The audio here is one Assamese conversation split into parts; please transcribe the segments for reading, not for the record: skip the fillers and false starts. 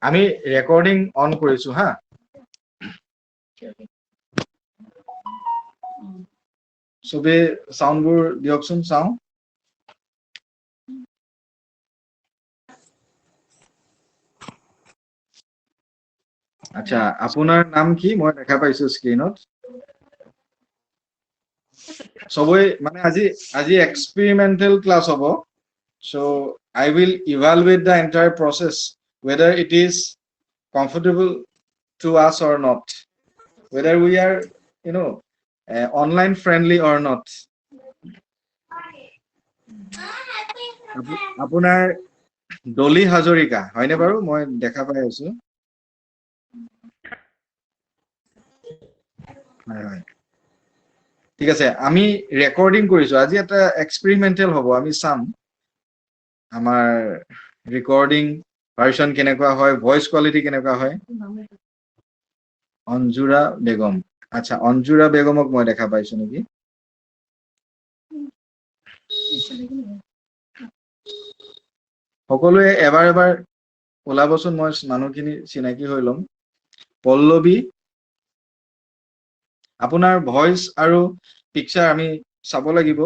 আমি ৰেকৰ্ডিং অন কৰিছো হা সবে সাউন্ডবোৰ দিয়কচোন চাও আচ্ছা আপোনাৰ নাম কি মই দেখা পাইছো স্ক্ৰিনত সবই মানে আজি এক্সপেৰিমেন্টাল ক্লাস হ'ব so I will evaluate the entire process whether it is comfortable to us or not whether we are online friendly or not আপোনাৰ ডলি হাজৰিকা হয়নে বাৰু মই দেখা পাই আছো হয় ঠিক আছে আমি ৰেকৰ্ডিং কৰিছো আজি এটা এক্সপেৰিমেন্টাল হ'ব আমি চাম আমাৰ ৰেকৰ্ডিং ভাৰ্সন কেনেকুৱা হয় ভয়েস কোৱালিটি কেনেকুৱা হয় অঞ্জুৰা বেগম আচ্ছা অঞ্জুৰা বেগমক মই দেখা পাইছো নেকি সকলোৱে এবাৰ ওলাবচোন মই মানুহখিনি চিনাকি হৈ লম পল্লৱী আপোনাৰ ভয়েস আৰু পিকচাৰ আমি চাব লাগিব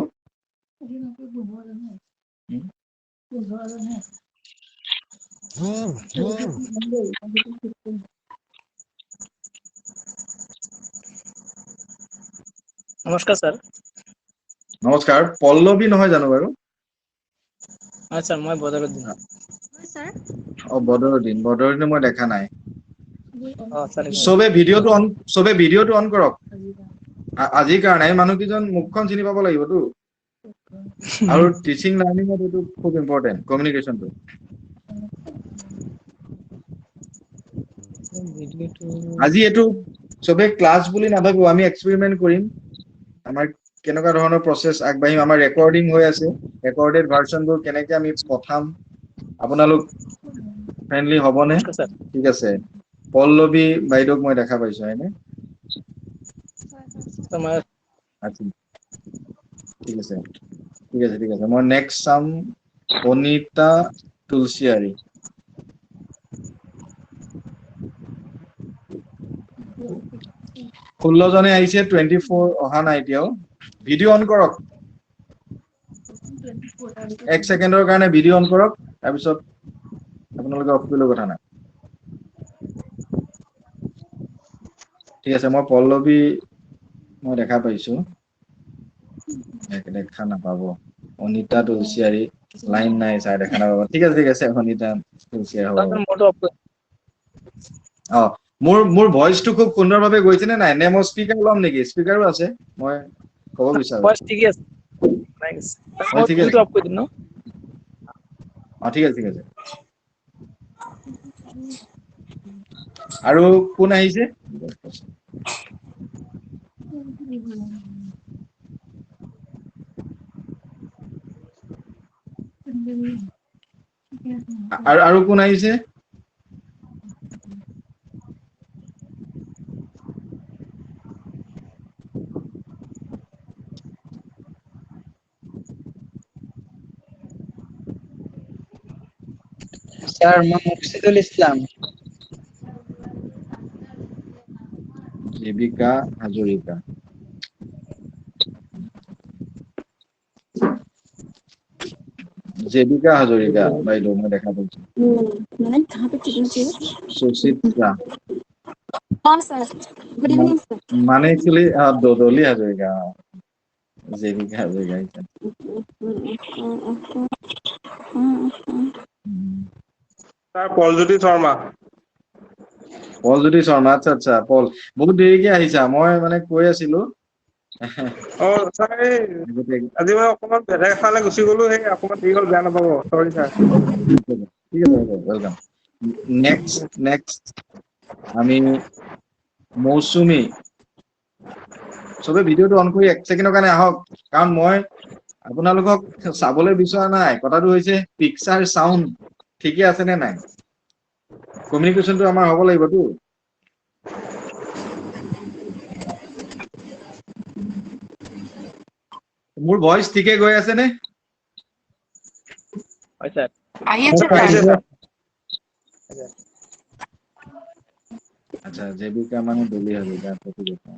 নমস্কাৰ স্যাৰ নমস্কাৰ পল্লৱী নহয় জানো বাৰু আচ্ছা মই বদৰুদ্দিন বদৰুদ্দিন মই দেখা নাই সৰি সবে ভিডিঅ'টো অন কৰক আজিৰ কাৰণে মানুহকেইজন মুখখন চিনি পাব লাগিবতো আৰু টিচিং লাৰ্নিঙত এইটো খুব ইম্পৰ্টেন্ট কমিউনিকেশ্যনটো আজি এইটো সবে ক্লাস বুলি নাভাবো আমি এক্সপেৰিমেন্ট কৰিম আমাৰ কেনেকুৱা ধৰণৰ প্ৰসেস আগবাঢ়িম আমাৰ ৰেকৰ্ডিং হৈ আছে ৰেকৰ্ডেড ভাৰ্সনবোৰ কেনেকৈ আমি পঠাম আপোনালোক ফ্ৰেন্ডলি হ'বনে নমস্কাৰ স্যাৰ ঠিক আছে পল্লৱী বাইদেউক মই দেখা পাইছো হয়নে তোমাৰ আচ্ছা ঠিক আছে মই নেক্সট চাম অনিতা তুলসিয়াৰী 16 জনে আহিছে 24 অহা নাই এতিয়াও ভিডিঅ' অন কৰক 1 সেকেন্ডৰ কাৰণে ভিডিঅ' অন কৰক তাৰপিছত আপোনালোকে অফ কৰিলে কথা নাই ঠিক আছে মই পল্লৱী মই দেখা পাইছো দেখা নাপাব অনিতা তুলসিয়াৰী লাইন নাই চাই দেখা নাপাব ঠিক আছে অনিতা তুলসিয়াৰী হ'ব মোৰটো অফ কৰি মোৰ ভয়েসটো খুব সুন্দৰভাৱে গৈছে নে নাই নে মই স্পিকাৰ ল'ম নেকি স্পিকাৰো আছে মই ক'ব বিচাৰো ভয়েস ঠিকই আছে নাইস মই ঠিক আছে ভিডিওটো অফ কৰি দিম ন ঠিক আছে আৰু কোন আহিছে আৰু কোন আহিছে স্যাৰ মুৰ্শিদুল ইসলাম দেবিকা হাজৰিকা জেবিকা হাজৰিকা বাইদেউ মই দেখা পাইছো मैंने कहाँ पे कितना चाहिए সুচিত্ৰা हाँ सर गुड इवनिंग सर মানে একচুয়ালি দলি হাজৰিকা জেবিকা হাজৰিকা স্যাৰ পলজ্যোতি শৰ্মা পলজ্যোতি শৰ্মা আচ্ছা পল বহুত দেৰিকে আহিছা মই মানে কৈ আছিলো স্যাৰ আজি মই অকমান বেলেগ এফালে গুচি গলো সেই অকমান দেৰি হ'ল বেয়া নাপাব সৰি স্যার ঠিক আছে ওয়েলকাম নেক্সট আমি মৌচুমী সবে ভিডিঅ'টো অন কৰি 1 সেকেন্ডৰ কাৰণে আহক কাৰণ মই আপোনালোকক চাবলৈ বিচৰা নাই কথাটো হৈছে পিকচাৰ সাউন্ড ঠিকে আছে নে নাই কমিউনিকেশ্যনটো আমাৰ হ'ব লাগিবতো মোৰ ভয়েস ঠিকে গৈ আছে নে হয় স্যাৰ आइए আহিছে স্যাৰ আচ্ছা জেবিকা মানে বেলি হাজৰিকা ঠিক আছে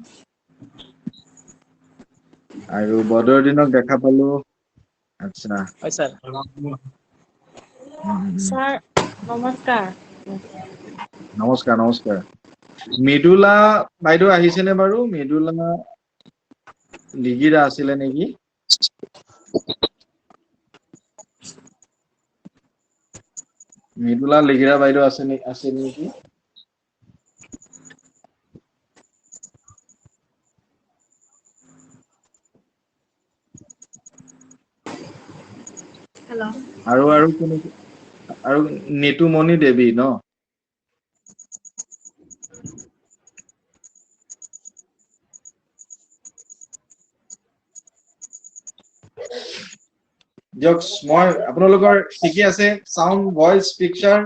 আৰু বদৰুদ্দিনক দেখা পালো আচ্ছা হয় স্যাৰ স্যাৰ নমস্কাৰ নমস্কাৰ নমস্কাৰ মৃদুলা বাইদেউ আহিছেনে বাৰু মৃদুলা লিগিৰা আছিলে নেকি মৃদুলা লিগিৰা বাইদেউ আছে নেকি হেল্ল' আৰু কোন আৰু নিতুমণি দেৱী ন দিয়ক মই আপোনালোকৰ ঠিকে আছে sound voice picture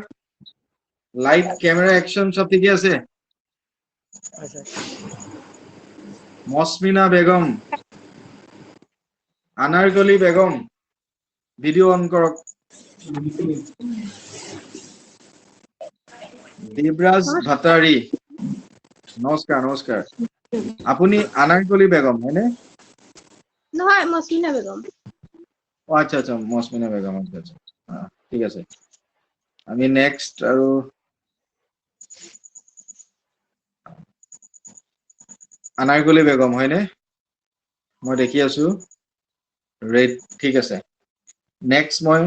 light camera action সব ঠিকে আছে হয় sir Masmina Begum Anarkali Begum video' on কৰক দেৱৰাজ ভাটাৰী নমস্কাৰ নমস্কাৰ আপুনি আনাৰকলি বেগম হয়নে নহয় মসমিনা বেগম আচ্ছা আচ্ছা মসমিনা বেগম আচ্ছা আচ্ছা ঠিক আছে আমি নেক্সট আৰু আনাৰকলি বেগম হয়নে মই দেখি আছো ৰেড ঠিক আছে নেক্সট মই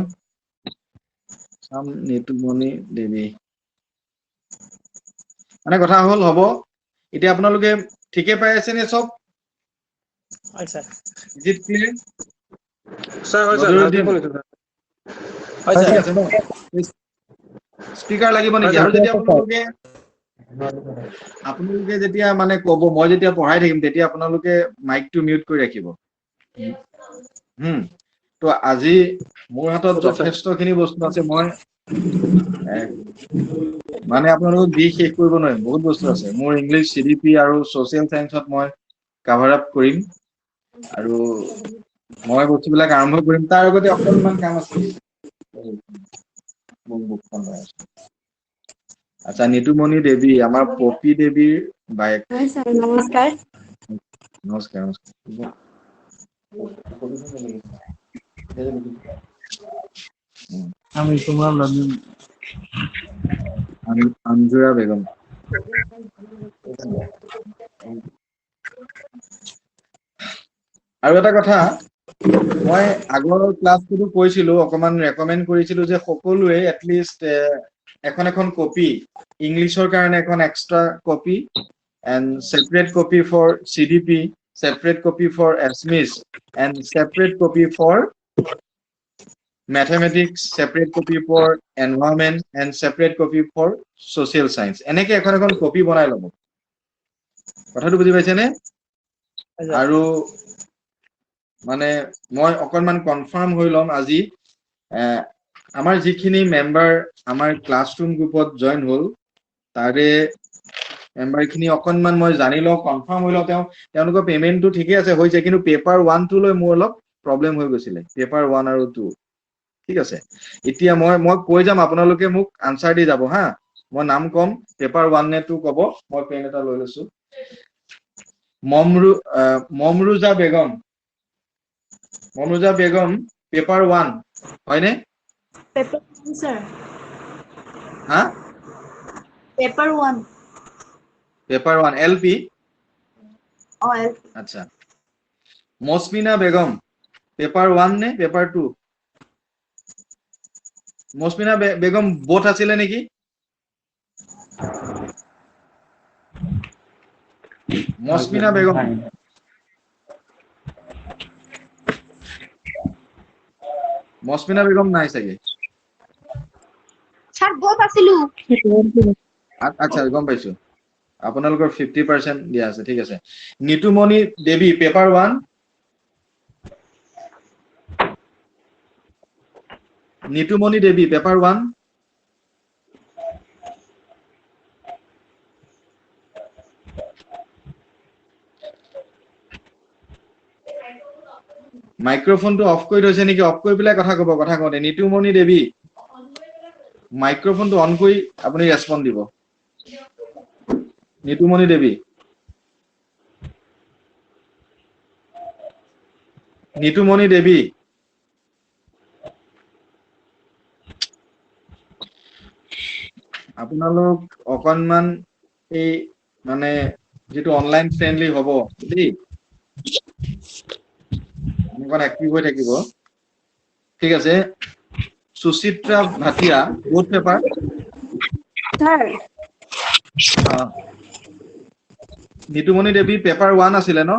চাম নিতুমণি দেৱী মানে কথা হ'ল হ'ব এতিয়া আপোনালোকে ঠিকে পাই আছে নে সব হয় sir is it clear sir হয় স্যাৰ ভালকে শুনিছো স্যাৰ হয় ঠিক স্যাৰ আছে ন স্পিকাৰ লাগিব নেকি আৰু যেতিয়া আপোনালোকে যেতিয়া মানে ক'ব মই যেতিয়া পঢ়াই থাকিম তেতিয়া আপোনালোকে মাইকটো মিউট কৰি ৰাখিব তো আজি মোৰ হাতত যথেষ্টখিনি বস্তু আছে মই মানে আপোনালোকক দি শেষ কৰিব নোৱাৰিম বহুত বস্তু আছে মোৰ ইংলিছ চিডিপি আৰু ছ'চিয়েল সায়েন্সত মই কভাৰ আপ কৰিম আৰু মই বস্তুবিলাক আৰম্ভ কৰিম তাৰ আগতে অকণমান কাম আছে আচ্ছা নিতুমণি দেৱী আমাৰ পপী দেৱীৰ বায়েক হয় স্যাৰ নমস্কাৰ নমস্কাৰ আমি তোমাৰ আঞ্জুৰা বেগম আৰু এটা কথা মই আগৰ ক্লাছটো কৈছিলো অকমান ৰেকমেণ্ড কৰিছিলো যে সকলোৱে এটলিষ্ট এখন কপি ইংলিছৰ কাৰণে এখন extra copy and separate copy for CDP separate copy for Assamese and separate copy for mathematics, separate copy for environment and separate copy for social science. এনেকে এখন কপি বনাই ল'ব কথাটো বুজি পাইছে নে আৰু মানে মই অকনমান কনফাৰ্ম হৈ লম আজি আমাৰ যিখিনি মেম্বাৰ আমাৰ ক্লাছৰুম গ্ৰুপত জয়েন হ'ল তাৰে মেম্বাৰ খিনি অকনমান মই জানি লওঁ কনফাৰ্ম হৈ লওঁ তেওঁলোকৰ পেমেন্টটো ঠিকে আছে হৈছে কিন্তু পেপাৰ 1 2 লৈ মোৰ অলপ প্ৰবলেম হৈ গৈছিলে পেপাৰ 1 আৰু 2 ঠিক আছে এতিয়া মই কৈ যাম আপোনালোকে মোক আনসাৰ দি যাব হা মই নাম কম পেপাৰ 1 নে 2 ক'ব মই পেন এটা লৈ লৈছো মমৰুজা বেগম পেপাৰ 1 হয়নে পেপাৰ 1 স্যাৰ হা পেপাৰ 1 পেপাৰ 1 এলপি আচ্ছা মসমিনা বেগম পেপাৰ 1 নে পেপাৰ 2 মসমিনা বেগম বোথ আছিলে নেকি মসমিনা বেগম নাই চাগে স্যার বহুত আছিলো আচ্ছা গম পাইছো আপোনালোকৰ 50% দিয়া আছে ঠিক আছে নিতুমণি দেৱী পেপাৰ 1 নিতুমণি দেৱী পেপাৰ 1 মাইক্ৰোফোনটো অফ কৰি থৈছে নেকি অফ কৰি পেলাই কথা কওঁতে নিতুমণি দেৱী মাইক্ৰোফোনটো অন কৰি আপুনি ৰেছপন্ড দিব নিতুমণি দেৱী নিতুমণি দেৱী আপোনালোক অকনমান এই মানে যেটো অনলাইন ফ্ৰেন্ডলি হ'ব দেই অকন এক্টিভ হৈ থাকিব ঠিক আছে Suchitra Bhatia both paper Sir. Nitumoni Devi paper 1 আছিলে ন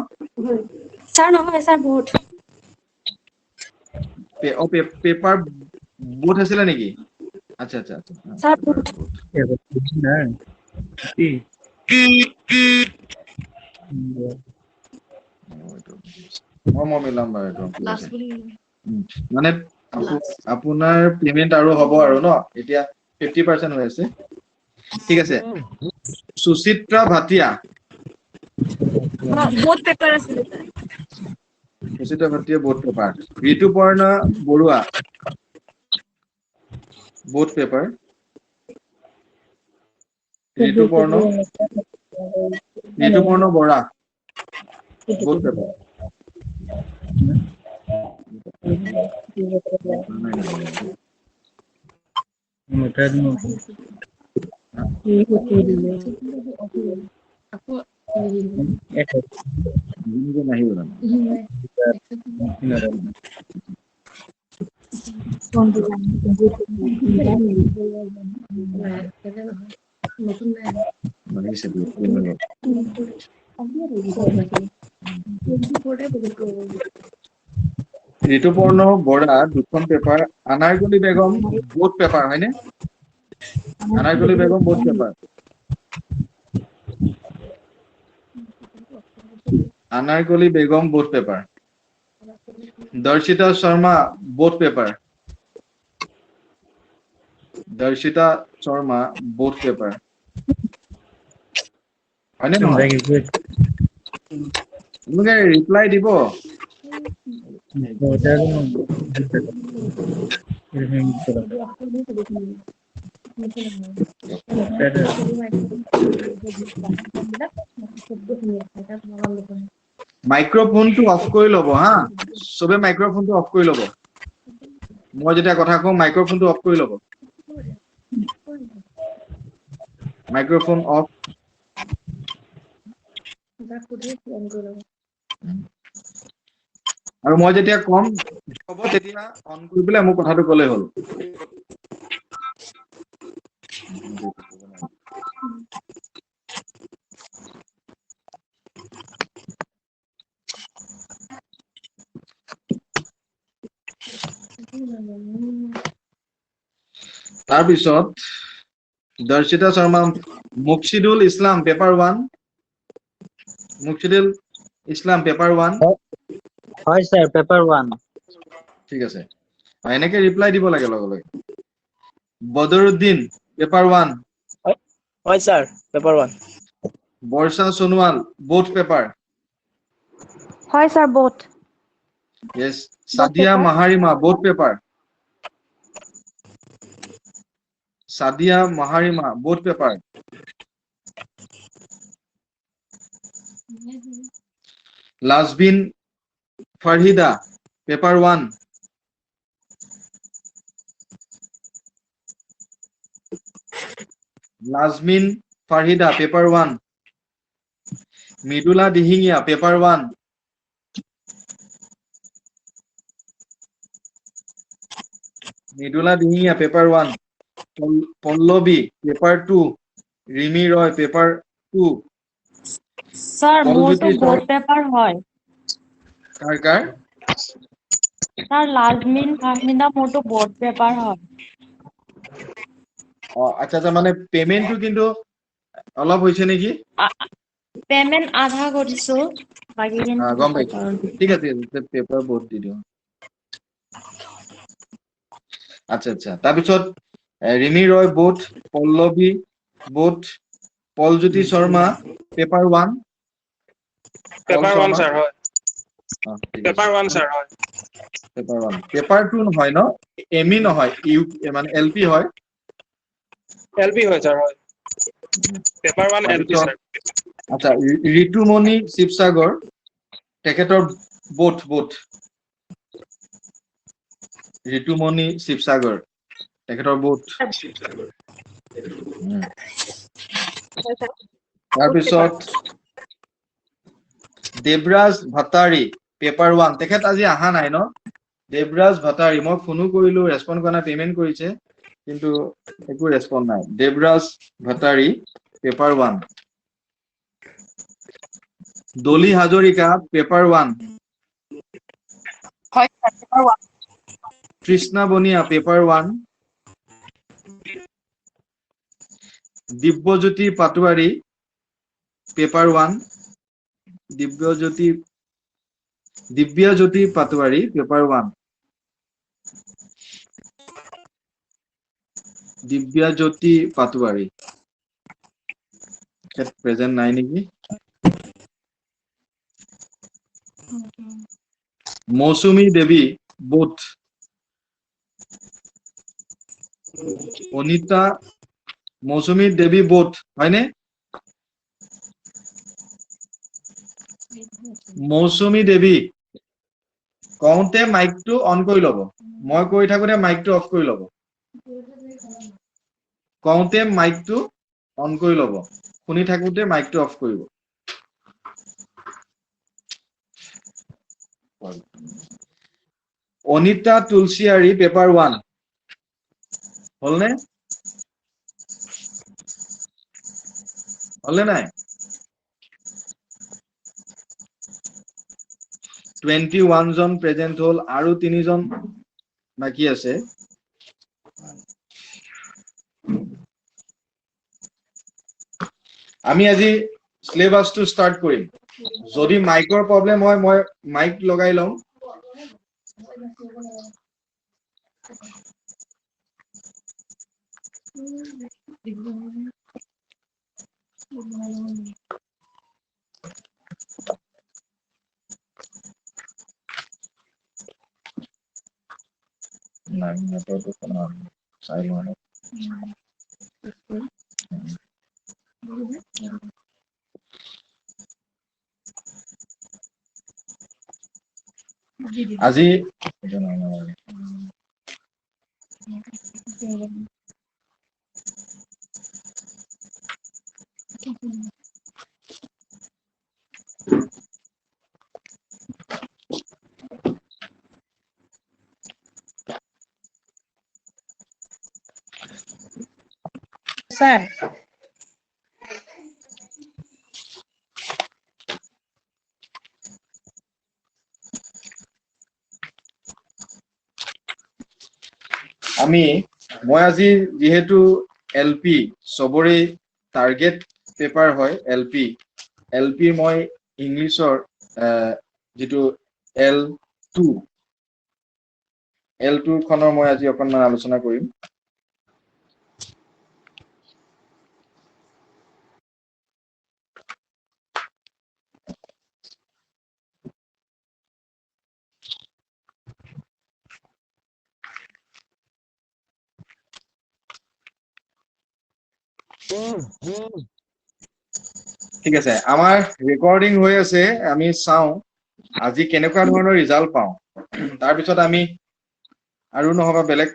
Sir, no, sir, both. Paper both আছিলে নেকি আচ্ছা আচ্ছা আচ্ছা Sir, both. মই মিলাম বাৰু এইটো মানে আপোনাৰ পেমেন্ট আৰু হ'ব আৰু ন এতিয়া 50% হৈ আছে ঠিক আছে সুচিত্ৰা ভাটিয়া Both paper আছে sir. Suchitra Bhatia both paper Rituparna Barua both paper Rituparna Bora both paper Rituparna Bora দুখন paper Anarkali Begum both paper হয়নে Anarkali Begum both paper Anarkali Begum both paper Darshita Sharma both paper Darshita Sharma both paper হয়নে নহয় আপোনালোকে ৰিপ্লাই দিব মাইক্ৰফোনটো অফ কৰি ল'ব হা সবে মাইক্ৰফোনটো অফ কৰি ল'ব মই যেতিয়া কথা কওঁ মাইক্ৰফোনটো অফ কৰি ল'ব মাইক্ৰফোন অফ আৰু মই যেতিয়া কম হ'ব তেতিয়া অন কৰি পেলাই মোৰ কথাটো ক'লে হ'ল তাৰপিছত দৰ্শিতা শৰ্মা মুকছিদুল ইছলাম পেপাৰ 1 মুকছিদুল ইছলাম পেপাৰ 1 হয় স্যাৰ পেপাৰ 1 ঠিক আছে এনেকে ৰিপ্লাই দিব লাগে লগে লগে বদৰুদ্দিন পেপাৰ 1 হয় sir paper 1 Barsha Sonowal both paper Hi, sir, both. yes Sadia Maharima both paper Sadia Maharima both paper Lajbin Farhida paper 1 Lajmin Farhida paper 1 Mridula Dihingia paper 1 Mridula Dihingia paper 1 Pallavi paper 2 Rimi Roy paper 2 Sir, more Paljyoti to both paper হয় কাৰ Sir, Lazmin Fahmina more to both paper হয় আচ্ছা আচ্ছা মানে পেমেন্টটো কিন্তু অলপ হৈছে নেকি পেমেন্ট আধা কৰিছো বাকি গম পাইছো ঠিক আছে পেপাৰ বোথ দি দিওঁ আচ্ছা আচ্ছা তাৰপিছত Rimi Roy both Pallavi both Paljyoti Sharma paper 1 paper 1 sir হয় পেপাৰ 1 স্যাৰ হয় পেপাৰ 1 পেপাৰ 2 নহয় ন এমই নহয় ইউ মানে এলপি হয় এলপি হয় স্যাৰ হয় পেপাৰ 1 LP স্যাৰ আচ্ছা ঋতুমণি শিৱসাগৰ তেখেতৰ বোথ ঋতুমণি শিৱসাগৰ তেখেতৰ বোথ তাৰপিছত দেৱৰাজ ভাটাৰী পেপাৰ 1 তেখেত আজি আহা নাই ন দেৱৰাজ ভাটাৰী মই ফোনো কৰিলো ৰেছপন্ড কৰা নাই পেমেন্ট কৰিছে কিন্তু একো ৰেছপন্ড নাই দেৱৰাজ ভাটাৰী পেপাৰ 1 দলি হাজৰিকা পেপাৰ 1 হয় sir paper 1 Krishna Baniya paper 1 Dibyajyoti Patowary paper 1 Dibyajyoti Patowary paper 1 Dibyajyoti Patowary present নাই নেকি মৌচুমী দেৱী বোথ অনিতা মৌচুমী দেৱী বোথ হয়নে মৌচুমী দেৱী কওঁতে মাইকটো অন কৰি ল'ব মই কৈ থাকোঁতে মাইকটো অফ কৰি ল'ব কওঁতে মাইকটো অন কৰি ল'ব শুনি থাকোঁতে মাইকটো অফ কৰিব অনিতা তুলসীয়াৰী পেপাৰ 1 হ'লনে নাই 21 জন প্ৰেজেন্ট হ'ল আৰু 3 জন বাকি আছে আমি আজি সিলেবাসটো স্টাৰ্ট কৰিম যদি মাইকৰ প্ৰবলেম হয় মই মাইক লগাই লম নাই নেটৱৰ্কটো কোনো চাই লোৱা নাই আজি স্যাৰ মই আজি যেহেতু এলপি সবৰে টাৰ্গেট পেপাৰ হয় এলপি মই ইংলিশৰ যেটো L2 খনৰ মই আজি অকনমান আলোচনা কৰিম ঠিক আছে আমাৰ ৰেকৰ্ডিং হৈ আছে আমি চাও আজি কেনেকুৱা ধৰণৰ ৰিজাল্ট পাও তাৰ পিছত আমি আৰু নহবা বেলেগ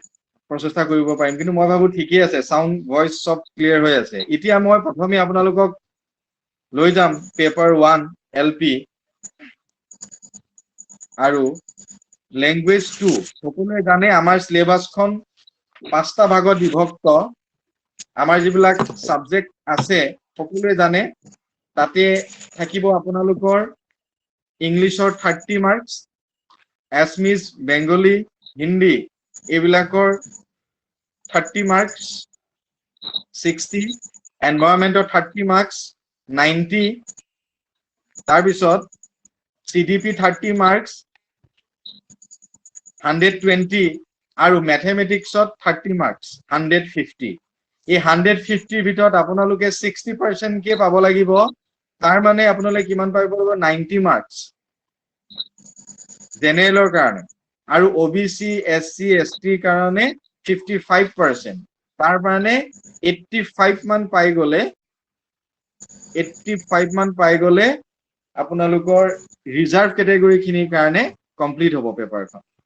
প্ৰচেষ্টা কৰিব পাৰিম কিন্তু মই ভাবো ঠিকই আছে সাউন্ড ভয়েস সব ক্লিয়াৰ হৈ আছে এতিয়া মই প্ৰথমে আপোনালোকক লৈ যাম পেপাৰ 1 এলপি আৰু ল্যাঙ্গুৱেজ 2 সকলোৱে জানে আমাৰ সিলেবাসখন 5টা ভাগত বিভক্ত আমাৰ যিবিলাক সাবজেক্ট আছে সকলোৱে জানে তাতে থাকিব আপোনালোকৰ ইংলিশৰ 30 মাৰ্কস এছমিজ বেঙ্গলী হিন্দী এইবিলাকৰ 30 মাৰ্কস 60 এনভায়ৰনমেন্টৰ 30 মাৰ্কস 90 তাৰ পিছত CDP 30 মাৰ্কস 120 আৰু ম্যাথমেটিক্সত 30 মাৰ্কস 150 এই 150 ভিতৰত আপোনালোকে 60% কে পাব লাগিব তাৰ মানে আপোনালোকে কিমান পাব 90 মাৰ্কস জেনেৰেলৰ কাৰণে আৰু OBC SC ST কাৰণে 55% তাৰ মানে 85 মান পাই গলে 85 মান পাই গলে আপোনালোকৰ ৰিজাৰ্ভ ক্যাটাগৰী খিনিৰ কাৰণে কমপ্লিট হ'ব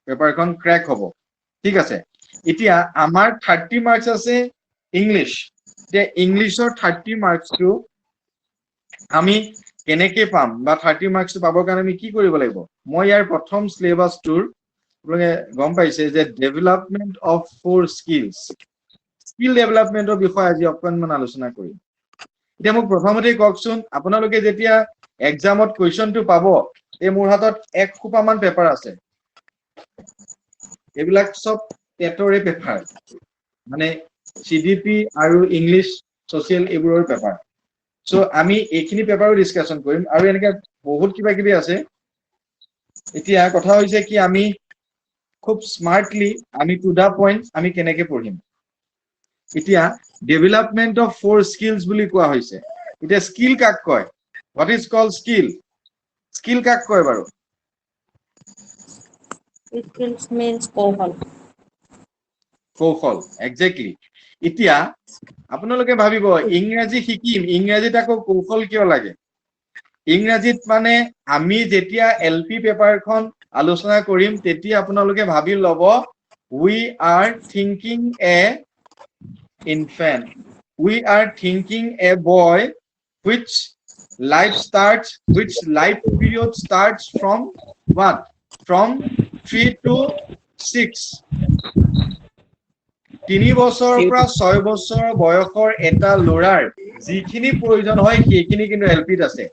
পেপাৰখন ক্ৰ্যাক হ'ব ঠিক আছে এতিয়া আমাৰ 30 মাৰ্কস আছে ইংলিশ তে ইংলিশৰ 30 মাৰ্কসটো আমি কেনেকে পাম বা 30 মাৰ্কসটো পাবৰ কাৰণে আমি কি কৰিব লাগিব মই ইয়াৰ প্ৰথম সিলেবাসটোৰ আপোনালোকে গম পাইছে যে ডেভেলপমেন্ট অফ 4 স্কিলস স্কিল ডেভেলপমেন্টৰ বিষয়ে আজি অকণমান আলোচনা কৰিম এতিয়া মোক প্ৰথমতে কওকচোন আপোনালোকে যেতিয়া এক্সামত কোৱেশ্চনটো পাব এই মোৰ হাতত এক খুপামান পেপাৰ আছে এইবিলাক সব টেটৰে পেপাৰ মানে সিডিপি আৰু ইংলিশ সোশ্যাল এইবোৰৰ পেপাৰ সো আমি এইখিনি পেপাৰো ডিসকাশন কৰিম আৰু এনেকৈ বহুত কিবা কিবি আছে এতিয়া কথা হৈছে কি আমি খুব স্মাৰ্টলি আমি টু দা পইণ্ট আমি কেনেকৈ পঢ়িম এতিয়া ডেভেলপমেন্ট অফ 4 স্কিলস বুলি কোৱা হৈছে এতিয়া স্কিল কাক কয় what is called skill কাক কয় বাৰু Skills means কৌশল এক্স্যাক্টলি এতিয়া আপোনালোকে ভাবিব ইংৰাজী শিকিম ইংৰাজীত আকৌ কৌশল কিয় লাগে ইংৰাজীত মানে আমি যেতিয়া এলপি পেপাৰখন আলোচনা কৰিম তেতিয়া আপোনালোকে ভাবি লব we are thinking a infant we are thinking a boy which life period starts from what from 3 to 6 3 বছৰৰ পৰা 6 বছৰ বয়সৰ এটা লৰাৰ যিখিনি প্ৰয়োজন হয় সেইখিনি কিন্তু এলপিত আছে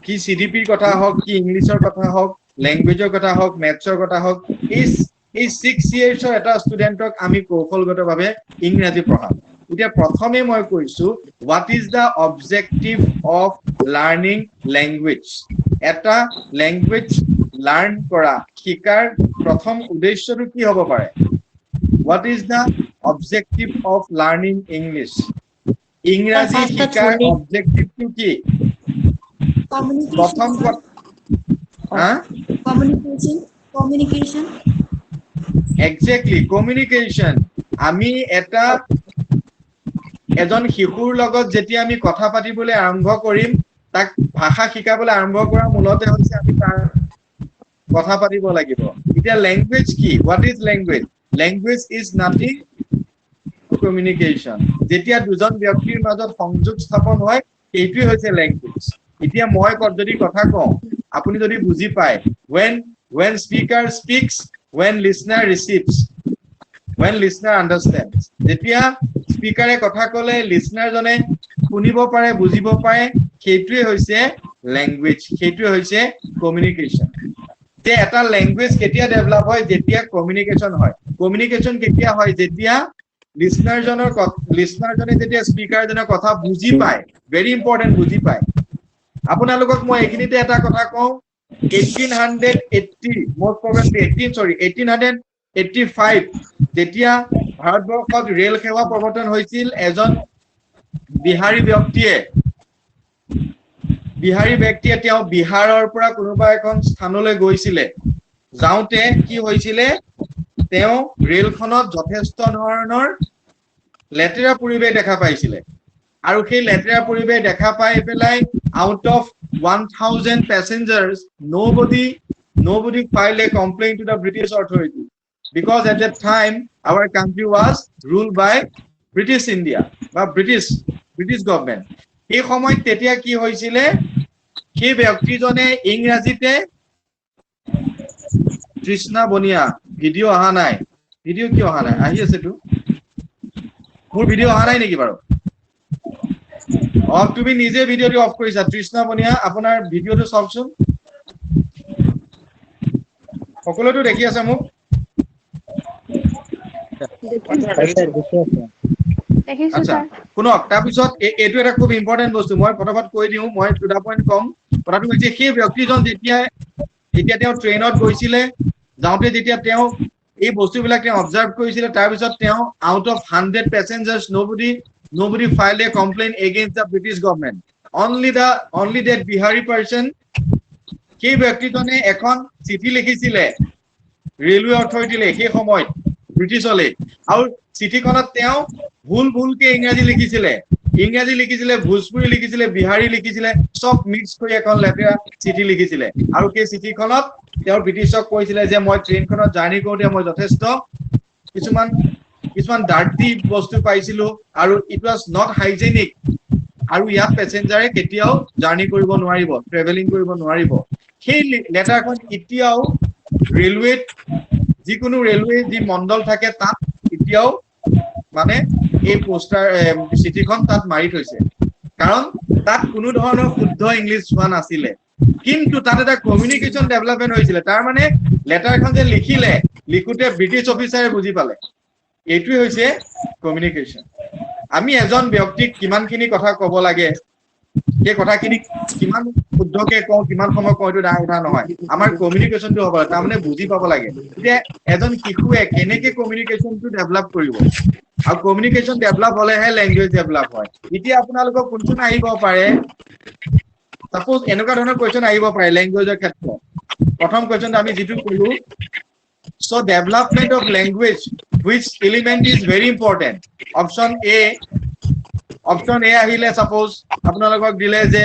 কি সিডিপিৰ কথা হওক কি ইংলিশৰ কথা হওক ল্যাঙ্গুৱেজৰ কথা হওক ম্যাথছৰ কথা হওক এই 6 ইয়াৰ্ছৰ এটা ষ্টুডেণ্টক আমি কৌশলগতভাৱে ইংৰাজী পঢ়াম এতিয়া প্ৰথমে মই কৈছো what is the objective of learning language এটা ল্যাঙ্গুৱেজ লাৰ্ন কৰা শিকাৰ প্ৰথম উদ্দেশ্যটো কি হ'ব পাৰে what is the objective of learning English ইংৰাজী শিকাৰ অবজেক্টিভটো কি প্ৰথম communication exactly communication আমি এটা এজন শিশুৰ লগত যেতিয়া আমি কথা পাতিবলৈ আৰম্ভ কৰিম তাক ভাষা শিকাবলৈ আৰম্ভ কৰা মূলতে হৈছে আমি তাৰ কথা পাতিব লাগিব এতিয়া ল্যাঙ্গুৱেজ কি what is language is nothing communication যেতিয়া দুজন ব্যক্তিৰ মাজত সংযোগ স্থাপন হয় এইটোই হৈছে ল্যাঙ্গুৱেজ এতিয়া মই যদি কথা কওঁ আপুনি যদি বুজি পায় when speaker speaks when listener receives when listener understands যেতিয়া স্পিকাৰে কথা কলে লিসনাৰ জনে শুনিব পাৰে বুজিব পাৰে সেইটোই হৈছে ল্যাঙ্গুৱেজ সেইটোই হৈছে কমিউনিকেশন যে এটা ল্যাঙ্গুৱেজ কেতিয়া ডেভেলপ হয় যেতিয়া কমিউনিকেশন হয় কমিউনিকেশন কেতিয়া হয় যেতিয়া লিসনাৰ জনে যেতিয়া স্পিকাৰ জনৰ কথা বুজি পায় ভেৰি ইম্পৰ্টেন্ট বুজি পায় আপোনালোকক মই এইখিনিতে এটা কথা কওঁ 1885 যেতিয়া ভাৰতবৰ্ষত ৰেল সেৱা প্ৰৱৰ্তন হৈছিল এজন বিহাৰী ব্যক্তিয়ে তেওঁ বিহাৰৰ পৰা কোনোবা এখন স্থানলৈ গৈছিলে যাওঁতে কি হৈছিলে তেওঁ ৰেলখনত যথেষ্ট ধৰণৰ লেতেৰা পৰিৱেশ দেখা পাইছিলে আৰু সেই লেতেৰা পৰিৱেশ দেখা পাই পেলাই out of 1000 passengers nobody filed a complaint to the British authority because at that time our country was ruled by British India বা British government এই সময়ত তেতিয়া কি হৈছিলে সেই ব্যক্তিজনে ইংৰাজীতে কৃষ্ণা বনিয়া ভিডিও অহা নাই ভিডিও কি অহা নাই আহি আছে তো মোৰ ভিডিও অহা নাই নেকি বাৰু অফ তুমি নিজে ভিডিওটো অফ কৰিছা কৃষ্ণা বনিয়া আপোনাৰ ভিডিওটো চাওকচোন সকলোটো দেখি আছে মোক দেখিছো আচ্ছা স্যাৰ শুনক তাৰপিছত এইটো এটা খুব ইম্পৰ্টেন্ট বস্তু মই ফটাফট কৈ দিওঁ মই টু দা পইণ্ট কম কথাটো হৈছে সেই ব্যক্তিজন যেতিয়া তেওঁ ট্ৰেইনত গৈছিলে যাওঁতে যেতিয়া তেওঁ এই বস্তুবিলাক তেওঁ অবজাৰ্ভ কৰিছিলে তাৰপিছত তেওঁ out of 100 passengers nobody filed a complaint against the British government only that Bihari person সেই ব্যক্তিজনে এখন চিঠি লিখিছিলে ৰেলৱে অথৰিটিলে সেই সময়ত ব্ৰিটিছলে আৰু চিঠিখনত তেওঁ ভুলকে ইংৰাজী লিখিছিলে ইংৰাজী লিখিছিলে, ভোজপুৰী লিখিছিলে, বিহাৰী লিখিছিলে, চব মিক্স কৰি এখন লেতেৰা চিঠি লিখিছিলে। আৰু সেই চিঠিখনত তেওঁ ব্ৰিটিছক কৈছিলে যে মই ট্ৰেইনখনত জাৰ্ণি কৰোঁতে মই যথেষ্ট কিছুমান ডাৰ্টি বস্তু পাইছিলো আৰু ইট ৱাজ নট হাইজেনিক, আৰু ইয়াত পেচেঞ্জাৰে কেতিয়াও জাৰ্ণি কৰিব নোৱাৰিব, ট্ৰেভেলিং কৰিব নোৱাৰিব। সেই লেটাৰখন এতিয়াও ৰেলৱেত, যিকোনো ৰেলৱে যি মণ্ডল থাকে তাত এতিয়াও মানে এই পোষ্টাৰ চিঠিখন তাত মাৰি থৈছে, কাৰণ তাত কোনো ধৰণৰ শুদ্ধ ইংলিছ হোৱা নাছিলে। কিন্তু তাত এটা কমিউনিকেশ্যন ডেভেলপমেণ্ট হৈছিলে। তাৰ মানে লেটাৰখন যে লিখোতে ব্ৰিটিছ অফিচাৰে বুজি পালে। এইটোৱে হৈছে কমিউনিকেশ্যন। আমি এজন ব্যক্তিক কিমানখিনি কথা ক'ব লাগে, সেই কথাখিনি কিমান শুদ্ধকে কওঁ, কিমান সময় কওঁ, এইটো ডাঙৰ কথা নহয়। আমাৰ কমিউনিকেশ্যনটো হ'ব লাগে, তাৰমানে বুজি পাব লাগে। এতিয়া এজন শিশুৱে কেনেকে কমিউনিকেশ্যনটো ডেভেলপ কৰিব, আৰু কমিউনিকেশ্যন ডেভেলপ হ'লেহে লেংগুৱেজ ডেভেলপ হয়। এতিয়া আপোনালোকৰ কোনটো আহিব পাৰে, সাপোজ এনেকুৱা ধৰণৰ কুৱেশ্যন আহিব পাৰে লেংগুৱেজৰ ক্ষেত্ৰত। প্ৰথম কুৱেশ্যনটো আমি যিটো কলো, so development of language, which element is very important? Option A আহিলে সাপোজ আপোনালোকক দিলে যে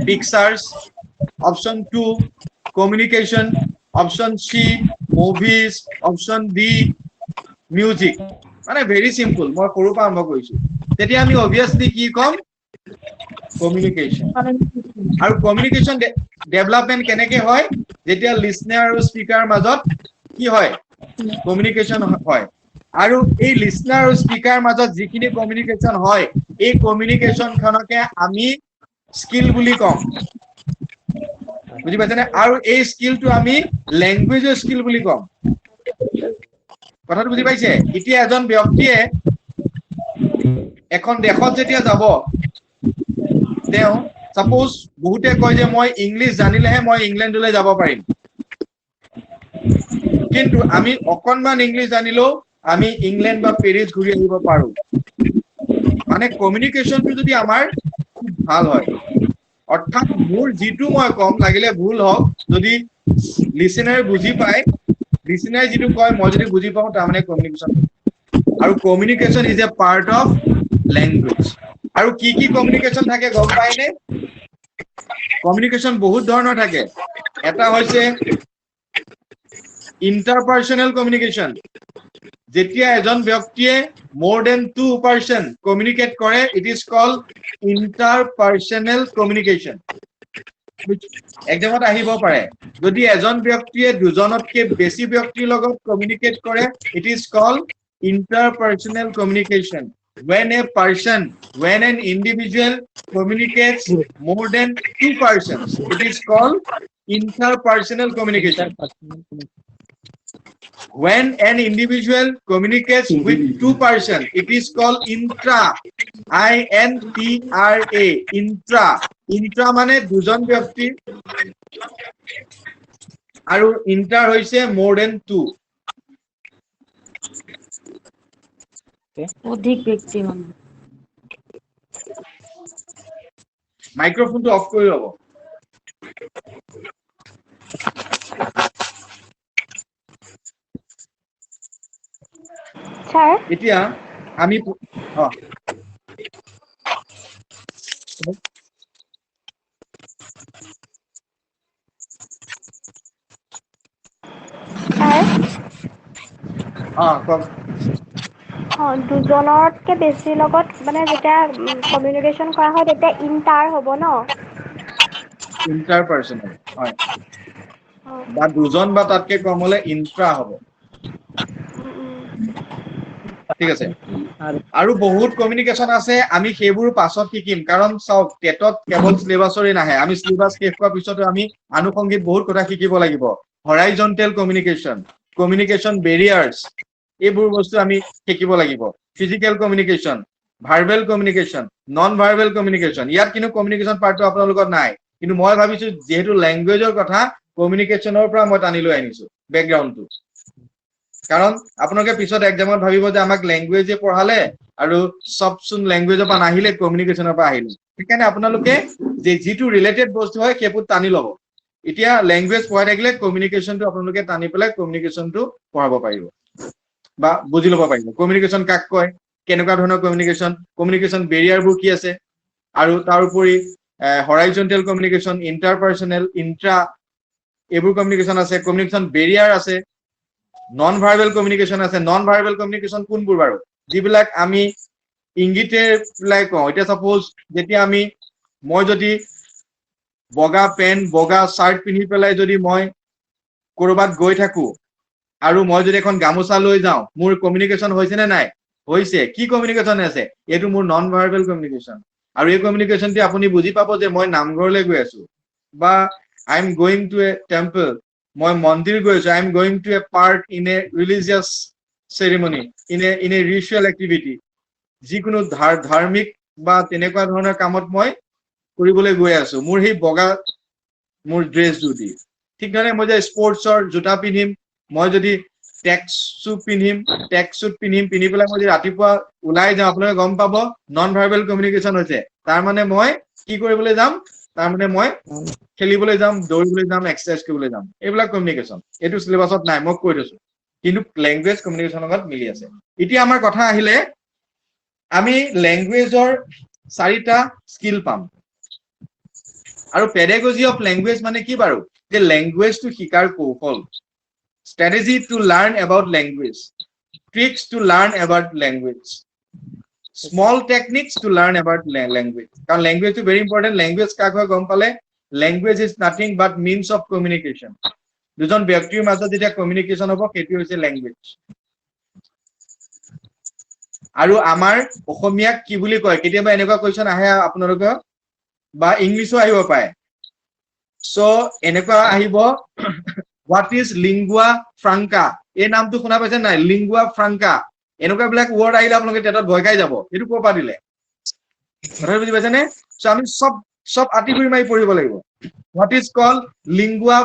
পিকচাৰ্স, option 2 communication, option C movies, option D music। মানে ভেৰি সিম্পল, মই সৰুৰ পৰা আৰম্ভ কৰিছো। তেতিয়া আমি অবভিয়াসলি কি কম? কমিউনিকেশ্যন। আৰু কমিউনিকেশ্যন ডেভেলপমেন্ট কেনেকে হয়? যেতিয়া লিসনাৰ আৰু স্পিকাৰ মাজত কি হয়? কমিউনিকেশ্যন হয়। আৰু এই লিসনাৰ আৰু স্পিকাৰ মাজত যিখিনি কমিউনিকেশ্যন হয়, এই কমিউনিকেশ্যনখনকে আমি স্কিল বুলি কম। বুজি পাইছেনে? আৰু এই স্কিলটো আমি লেংগুৱেজৰ স্কিল বুলি কম। কথাটো বুজি পাইছে? এতিয়া এজন ব্যক্তিয়ে এখন দেশত যেতিয়া যাব, তেওঁ সাপোজ বহুতে কয় যে মই ইংলিছ জানিলেহে মই ইংলেণ্ডলৈ যাব পাৰিম। কিন্তু আমি অকনমান ইংলিছ জানিলেও আমি ইংলেণ্ড বা পেৰিছ ঘূৰি আহিব পাৰো। মানে কমিউনিকেশ্যনটো যদি আমাৰ খুব ভাল হয়, অৰ্থাৎ মোৰ যিটো মই কম লাগিলে ভুল হওক, যদি লিসেনাৰে বুজি পায়, লিসেনাৰে যিটো কয় মই যদি বুজি পাওঁ, তাৰমানে কমিউনিকেশ্যন। আৰু communication is a part of language. আৰু কি কি কমিউনিকেশ্যন থাকে গম পাইনে? কমিউনিকেশ্যন বহুত ধৰণৰ থাকে। এটা হৈছে ইণ্টাৰপাৰ্চনেল কমিউনিকেশ্যন। যেতিয়া এজন ব্যক্তিয়ে more than 2 person communicate কৰে, it is called interpersonal communication। একদমত আহিব পাৰে, যদি এজন ব্যক্তিয়ে দুজনতকে বেছি ব্যক্তিৰ লগত কমিউনিকেট কৰে, it is called interpersonal communication। When an individual communicates more than 2 persons, it is called interpersonal communication। When an individual communicates with 2 persons, it is called intra, I-N-T-R-A, intra। Intra মানে দুজন ব্যক্তি, আৰু inter হৈছে more than 2। অধিক ব্যক্তি মানে। মাইক্ৰফোনটো অফ কৰি ল'ব। Sir, এতিয়া আমি কওক। দুজনতকে বেছি লগত মানে যেতিয়া কমিউনিকেশ্যন কৰা হয় তেতিয়া ইণ্টাৰ হ'ব ন? ইণ্টাৰপাৰ্চনেল হয়, বা দুজন বা তাতকে কম হলে ইন্ট্ৰা হ'ব। ঠিক আছে। আৰু বহুত কমিউনিকেশ্যন আছে, আমি সেইবোৰ পাছত শিকিম। কাৰণ চাওক, টেটত কেৱল সিলেবাছৰে নাহে, আমি সিলেবাছ শেষ হোৱাৰ পিছতো আমি আনুষংগিক বহুত কথা শিকিব লাগিব। হৰাইজন্টেল কমিউনিকেশ্যন, কমিউনিকেশ্যন বেৰিয়াৰ্ছ, এইবোৰ বস্তু আমি শিকিব লাগিব। Physical communication, verbal communication, non verbal communication. ইয়াত কিন্তু কমিউনিকেশ্যন পাৰ্টটো আপোনালোকৰ নাই, কিন্তু মই ভাবিছো যিহেতু লেংগুৱেজৰ কথা, কমিউনিকেশ্যনৰ পৰা মই টানি লৈ আনিছো বেকগ্ৰাউণ্ডটো। কাৰণ আপোনালোকে পিছত এক্সামত ভাবিব যে আমাক লেংগুৱেজে পঢ়ালে আৰু চবচোন লেংগুৱেজৰ পৰা নাহিলে, কমিউনিকেশ্যনৰ পৰা আহিলে। সেইকাৰণে আপোনালোকে যিটো ৰিলেটেড বস্তু হয় সেইবোৰ টানি ল'ব। এতিয়া লেংগুৱেজ পঢ়াই থাকিলে কমিউনিকেশ্যনটো আপোনালোকে টানি পেলাই কমিউনিকেশ্যনটো পঢ়াব পাৰিব বা বুজি ল'ব পাৰিব। কমিউনিকেশ্যন কাক কয়? কেনেকুৱা ধৰণৰ কমিউনিকেশ্যন বেৰিয়াৰবোৰ কি আছে আৰু তাৰ উপৰি হৰাইজন্টেল কমিউনিকেশ্যন ইণ্টাৰপাৰ্চনেল এইবোৰ কমিউনিকেশ্যন আছে কমিউনিকেশ্যন বেৰিয়াৰ আছে নন ভাৰ্বেল কমিউনিকেশ্যন আছে নন ভাৰ্বেল কমিউনিকেশ্যন কোনবোৰ বাৰু যিবিলাক আমি ইংগিতে কওঁ এতিয়া সাপোজ যেতিয়া মই যদি বগা পেন্ট বগা শাৰ্ট পিন্ধি পেলাই যদি মই কৰবাত গৈ থাকো আৰু মই যদি এখন গামোচা লৈ যাওঁ মোৰ কমিউনিকেশ্যন হৈছে নে নাই হৈছে কি কমিউনিকেশ্যন আছে এইটো মোৰ নন ভাৰ্বেল কমিউনিকেশ্যন আৰু এই কমিউনিকেশ্যনটি আপুনি বুজি পাব যে মই নামঘৰলৈ গৈ আছো বা I am going to A temple মই মন্দিৰ গৈ আছো I am going to A part in a religious ceremony in a ritual activity যিকোনো ধাৰ্মিক বা তেনেকুৱা ধৰণৰ কামত মই কৰিবলৈ গৈ আছো মোৰ সেই বগা মোৰ ড্ৰেছযোৰ দি ঠিক ধৰণে মই যে স্পৰ্টছৰ জোতা পিন্ধিম মই যদি ট্ৰেক শ্বুট পিন্ধিম পিন্ধি পেলাই মই যদি ৰাতিপুৱা ওলাই যাওঁ আপোনালোকে গম পাব নন ভাৰ্বেল কমিউনিকেশ্যন হৈছে তাৰ মানে মই কি কৰিবলৈ যাম তাৰ মানে মই খেলিবলৈ যাম দৌৰিবলৈ যাম এক্সাৰচাইজ কৰিবলৈ যাম এইবিলাক কমিউনিকেশ্যন এইটো চিলেবাছত নাই মই কৈ থৈছো কিন্তু লেংগুৱেজ কমিউনিকেশ্যনৰ লগত মিলি আছে এতিয়া আমাৰ কথা আহিলে আমি লেংগুৱেজৰ 4টা স্কিল পাম আৰু পেডাগজি অফ লেংগুৱেজ মানে কি বাৰু যে লেংগুৱেজটো শিকাৰ কৌশল strategy to learn about language tricks to learn about language small techniques to learn about language কাৰণ language is very important language কাক হয় গম পালে language is nothing but means of communication দুজন ব্যক্তিৰ মাজত যেতিয়া কমিউনিকেশ্যন হ'ব সেইটো হৈছে language আৰু আমাৰ অসমীয়াক কি বুলি কয় কেতিয়াবা এনেকুৱা কোৱেশ্চন আহে আপোনালোকৰ বা ইংলিছো আহিব পাৰে সো এনেকুৱা আহিব what is lingua franca এই নামটো শুনা পাইছে নাই lingua franca এনেকুৱা বিলাক ওয়ার্ড আহিলে আপোনালোকে তেতত ভয় খাই যাব এটো কোপা দিলে কথা বুজি পাইছেনে সো আমি সব আটিগুৰি মাৰি পঢ়িব লাগিব what is called lingua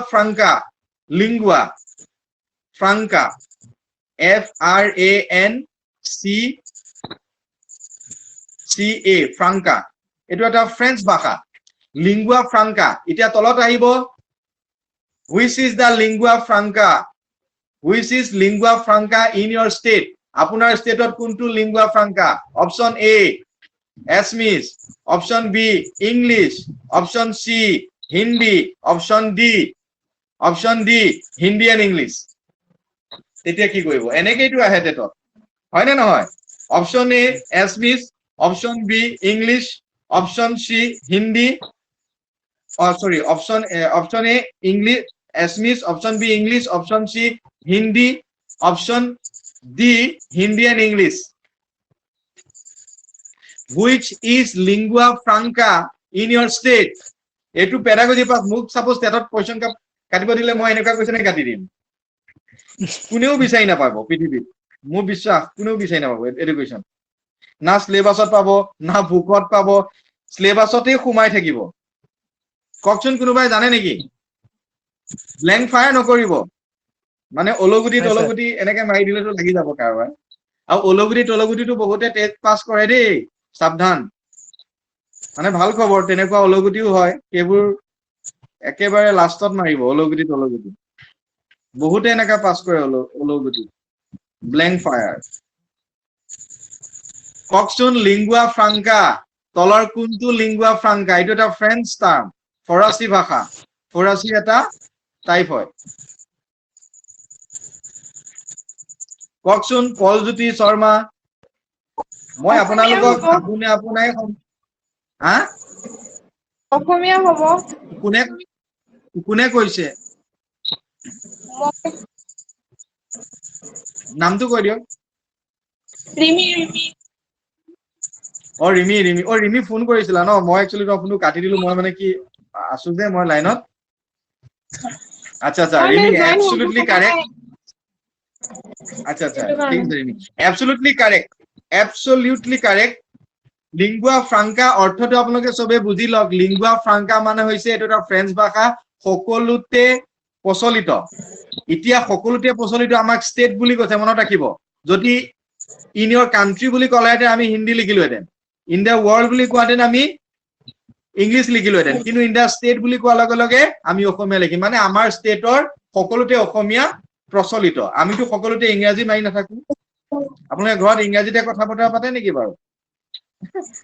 franca f r a n c c a franca এটো এটা ফ্ৰেঞ্চ ভাষা lingua franca এতিয়া তলত আহিব which is the lingua franca which is lingua franca in your state আপোনাৰ ষ্টেটত কোনটো lingua franca option a assamese option b english option c hindi option d hindi and english তেতিয়া কি কৰিব এনেকেইটো আহে টেটত হয় না নহয় option a assamese option b english option c hindi option a english assamese option b english option c hindi option d hindi and english which is lingua franca in your state etu pedagogy pass muk suppose tetot question কাটিব দিলে মই এনেকা কোৱেশ্চনে কাটি দিম কোনেও বিচাৰি নাপাব পৃথিৱীত মোৰ বিশ্বাস কোনেও বিচাৰি নাপাব এডুকেশ্যন না সিলেবাসত পাব না বুকত পাব সিলেবাসতে সোমাই থাকিব ককচোন কোনোবাই জানে নেকি ব্ল্যাঙ্ক ফায়াৰ নকৰিব মানে অলগুটি তলগুটি এনেকে মাৰি দিলেতো লাগি যাব কাৰবাৰ আৰু অলগুটিটো বহুতে টেষ্ট পাস কৰে দেই সাৱধান মানে ভাল খবৰ তেনেকুৱা অলগুটিও হয় সেইবোৰ একেবাৰে লাষ্টত মাৰিব অলগুটি তলগুটি বহুতে এনেকা পাস কৰে অলগুটি ব্ল্যাঙ্ক ফায়াৰ ককচোন লিংগুয়া ফ্ৰাংকা তলৰ কোনটো লিংগুয়া ফ্ৰাংকা এইটো এটা ফ্ৰেঞ্চ টাৰ্ম ফৰাসী ভাষা ফৰাসী এটা টাইপ হয় ককচোন পলজ্যোতি শৰ্মা মই আপোনালোকক আপোনাই হা অসমীয়া হ'ব কোনে কৈছে নামটো কৈ দিয়ক ৰিমি ফোন কৰিছিলা ন মই একচুয়ালি ফোনটো কাটি দিলো মই মানে কি আছো যে মই লাইনত আচ্ছা ৰিমি absolutely correct আচ্ছা ঠিক আছে Rimi absolutely correct lingua franca অৰ্থটো আপোনালোকে সবে বুজি লওক লিংগুয়া ফ্ৰাংকা মানে হৈছে এটা এটা ফ্ৰেঞ্চ ভাষা সকলোতে প্ৰচলিত এতিয়া সকলোতে প্ৰচলিত আমাক ষ্টেট বুলি কৈছে মনত ৰাখিব যদি ইন ইয়ৰ কান্ট্ৰি বুলি ক'লেতে আমি হিন্দী লিখিলোহেঁতেন ইন দ্য ৱৰ্ল্ড বুলি কোৱাতেন আমি ইংলিছ লিখিলোহেঁতেন কিন্তু ইন দ্য ষ্টেট বুলি কোৱাৰ লগে লগে আমি অসমীয়া লিখিম মানে আমাৰ ষ্টেটৰ সকলোতে অসমীয়া প্ৰচলিত আমিতো সকলোতে ইংৰাজী মাৰি নাথাকো আপোনালোকে ঘৰত ইংৰাজীতে কথা বতৰা পাতে নেকি বাৰু?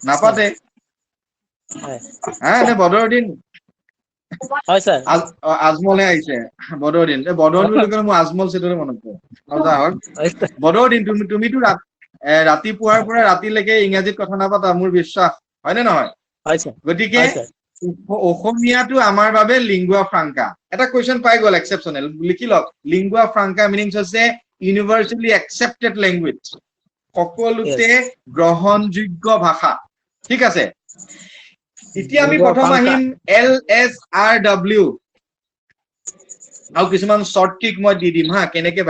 নাপাতে। হয় এনে বদৰুদ্দিন হয় স্যাৰ আজমলে আহিছে বদৰুদ্দিন বদৰুদ্দিন বুলি ক'লে মোৰ আজমল চেটোৰে মনত পৰে আৰু যা হওক হয় স্যাৰ বদৰুদ্দিন তুমিতো ৰাতিপুৱাৰ পৰা ৰাতিলৈকে ইংৰাজীত কথা নাপাতা মোৰ বিশ্বাস হয়নে নহয়? হয় স্যাৰ গতিকে হয় স্যাৰ অসমীয়াটো আমাৰ বাবে লিংগুয়া ফ্ৰাংকা। এটা কুৱেশ্যন পাই গ'ল এক্সেপচনেল লিখি লওক লিংগুয়া ফ্ৰাংকা মিনিংছ হৈছে ইউনিভাৰ্চেলি একচেপ্টেড লেংগুৱেজ সকলোতে গ্ৰহণযোগ্য ভাষা ঠিক আছে এতিয়া আমি Lingua প্ৰথম franca. আহিম LSRW আৰু কিছুমান শৰ্ট ট্ৰিক মই দি দিম হা কেনেকে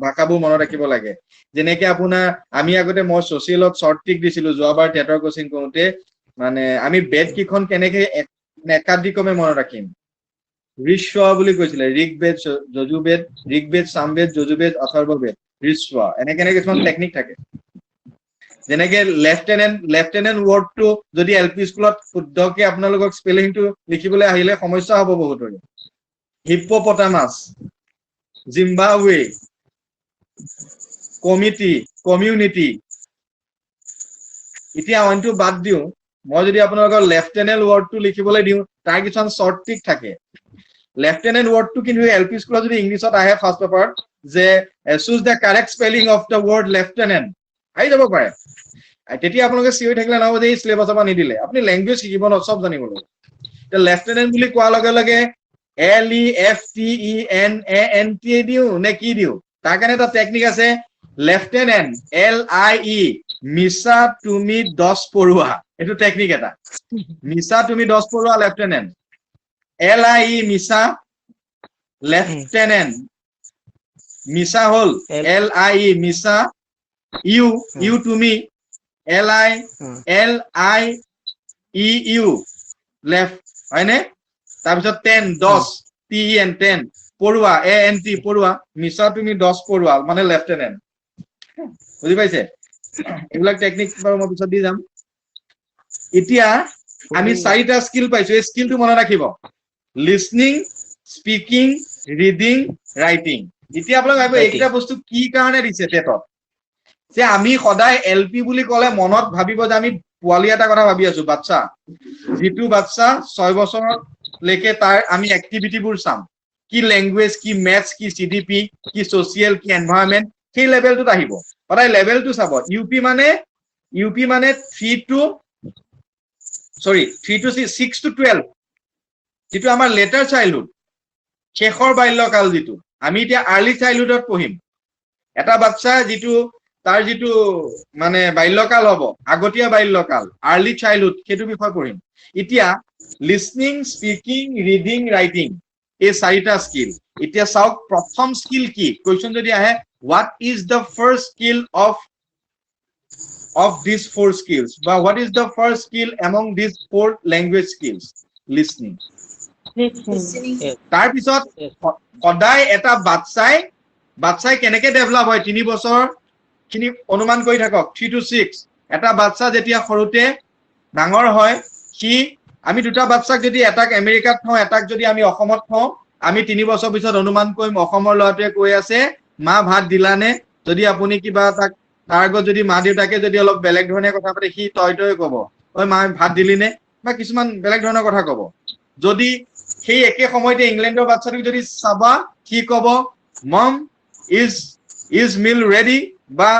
ভাষাবোৰ মনত ৰাখিব লাগে যেনেকে আপোনাৰ আমি আগতে মই ছচিয়েলত শৰ্ট ট্ৰিক দিছিলো যোৱাবাৰ টেটৰ কোচিং কৰোতে মানে আমি বেদ কিখন কেনেকে একাধিক্ৰমে মনত ৰাখিম ঋস্ব বুলি কৈছিলে ঋগবেদ যজুৰ্বেদ ঋগবেদ সামবেদ যজুৰ্বেদ অথৰ্ববেদ ঋস্ব এনেকে কিছুমান টেকনিক থাকে যেনেকে লেফটেনেণ্ট ৱৰ্ডটো যদি এলপি স্কুলত শুদ্ধকে আপোনালোকক স্পেলিংটো লিখিবলৈ আহিলে সমস্যা হ'ব বহুতৰে হিপ্পোপটামাছ জিম্বাবৱে কমিউনিটি এতিয়া অইনটো বাদ দিওঁ মই যদি আপোনালোকৰ লেফটেনেণ্ট ৱৰ্ডটো লিখিবলৈ দিওঁ তাৰ কিছুমান শৰ্ট ট্ৰিক থাকে লেফটেনেণ্ট ৱৰ্ডটো কিন্তু এলপি স্কুলত যদি ইংলিছত আহে ফাৰ্ষ্ট পেপাৰত যে choose the correct spelling of the word lieutenant আহি যাব পাৰে তেতিয়া আপোনালোকে চিঞৰি থাকিলে নহ'ব যে এই চিলেবাছৰ পৰা নিদিলে আপুনি লেংগুৱেজ শিকিব ন চব জানিব লাগিব এতিয়া লেফটেনেণ্ট বুলি কোৱাৰ লগে লগে LEFTENANT দিওঁ নে কি দিওঁ তাৰ কাৰণে এটা টেকনিক আছে লেফটেনেণ্ট LIE মিছা তুমি 10 পঢ়ুৱা এইটো টেকনিক এটা মিছা তুমি 10 পঢ়ুৱা লেফটেনেণ্ট LIE মিছা লেফটেনেণ্ট মিছা হ'ল LIE মিছা ইউ তুমি LIEU লেফট হয়নে তাৰপিছত 10 TEN 10 পঢ়ুৱা ANT পঢ়ুৱা মিছা তুমি 10 পঢ়ুৱা মানে লেফটেনেণ্ট বুজি পাইছে এইবিলাক টেকনিক বাৰু মই পিছত দি যাম এতিয়া আমি 4টা স্কিল পাইছো এই স্কিলটো মনত ৰাখিব লিসনিং স্পিকিং ৰিডিং ৰাইটিং এতিয়া আপোনালোকে ভাবিব এইকেইটা বস্তু কি কাৰণে দিছে টেটত যে আমি সদায় এলপি বুলি ক'লে মনত ভাবিব যে আমি পোৱালি এটা কথা ভাবি আছো বাচ্চা যিটো বাচ্চা 6 বছৰলৈকে তাৰ আমি এক্টিভিটিবোৰ চাম কি লেংগুৱেজ কি মেথছ কি CDP কি সোশিয়েল কি এনভায়ৰনমেন্ট সেই লেভেলটোত আহিব সদায় লেভেলটো চাব ইউপি মানে 3 to 6 to 12 যিটো আমাৰ লেটাৰ চাইল্ডহুড শেষৰ বাল্যকাল যিটো আমি এতিয়া আৰ্লি চাইল্ডহুডত পঢ়িম এটা বাচ্চা যিটো তাৰ যিটো মানে বাল্যকাল হ'ব আগতীয়া বাল্যকাল আৰ্লি চাইল্ডহুড সেইটো বিষয় পঢ়িম এতিয়া লিসনিং স্পিকিং ৰিডিং ৰাইটিং এই 4টা স্কিল এতিয়া চাওক প্ৰথম স্কিল কি কোৱেশ্চন যদি আহে what is the first skill of these 4 skills বা what is the first skill among these 4 language skills listening তাৰ পিছত সদায় এটা বাচ্চাই কেনেকে ডেভেলপ হয় 3 বছৰ খিনি অনুমান কৰি থাকক 3 to 6 এটা বাচ্চা যেতিয়া সৰুতে ডাঙৰ হয় কি আমি দুটা বাচ্চাক যদি এটাক আমেৰিকাত থওঁ এটাক যদি আমি অসমত থওঁ আমি 3 বছৰ পিছত অনুমান কৰিম অসমৰ ল'ৰাটোৱে কৈ আছে মা ভাত দিলানে যদি আপুনি কিবা তাৰ আগত যদি মা দেউতাকে যদি অলপ বেলেগ ধৰণে কথা পাতে সি তই ক'ব ঐ মা ভাত দিলিনে বা কিছুমান বেলেগ ধৰণৰ কথা ক'ব যদি সেই একে সময়তে ইংলেণ্ডৰ বাচ্চাটোক যদি চাবা কি ক'ব মম ইজ মিল ৰেডি বা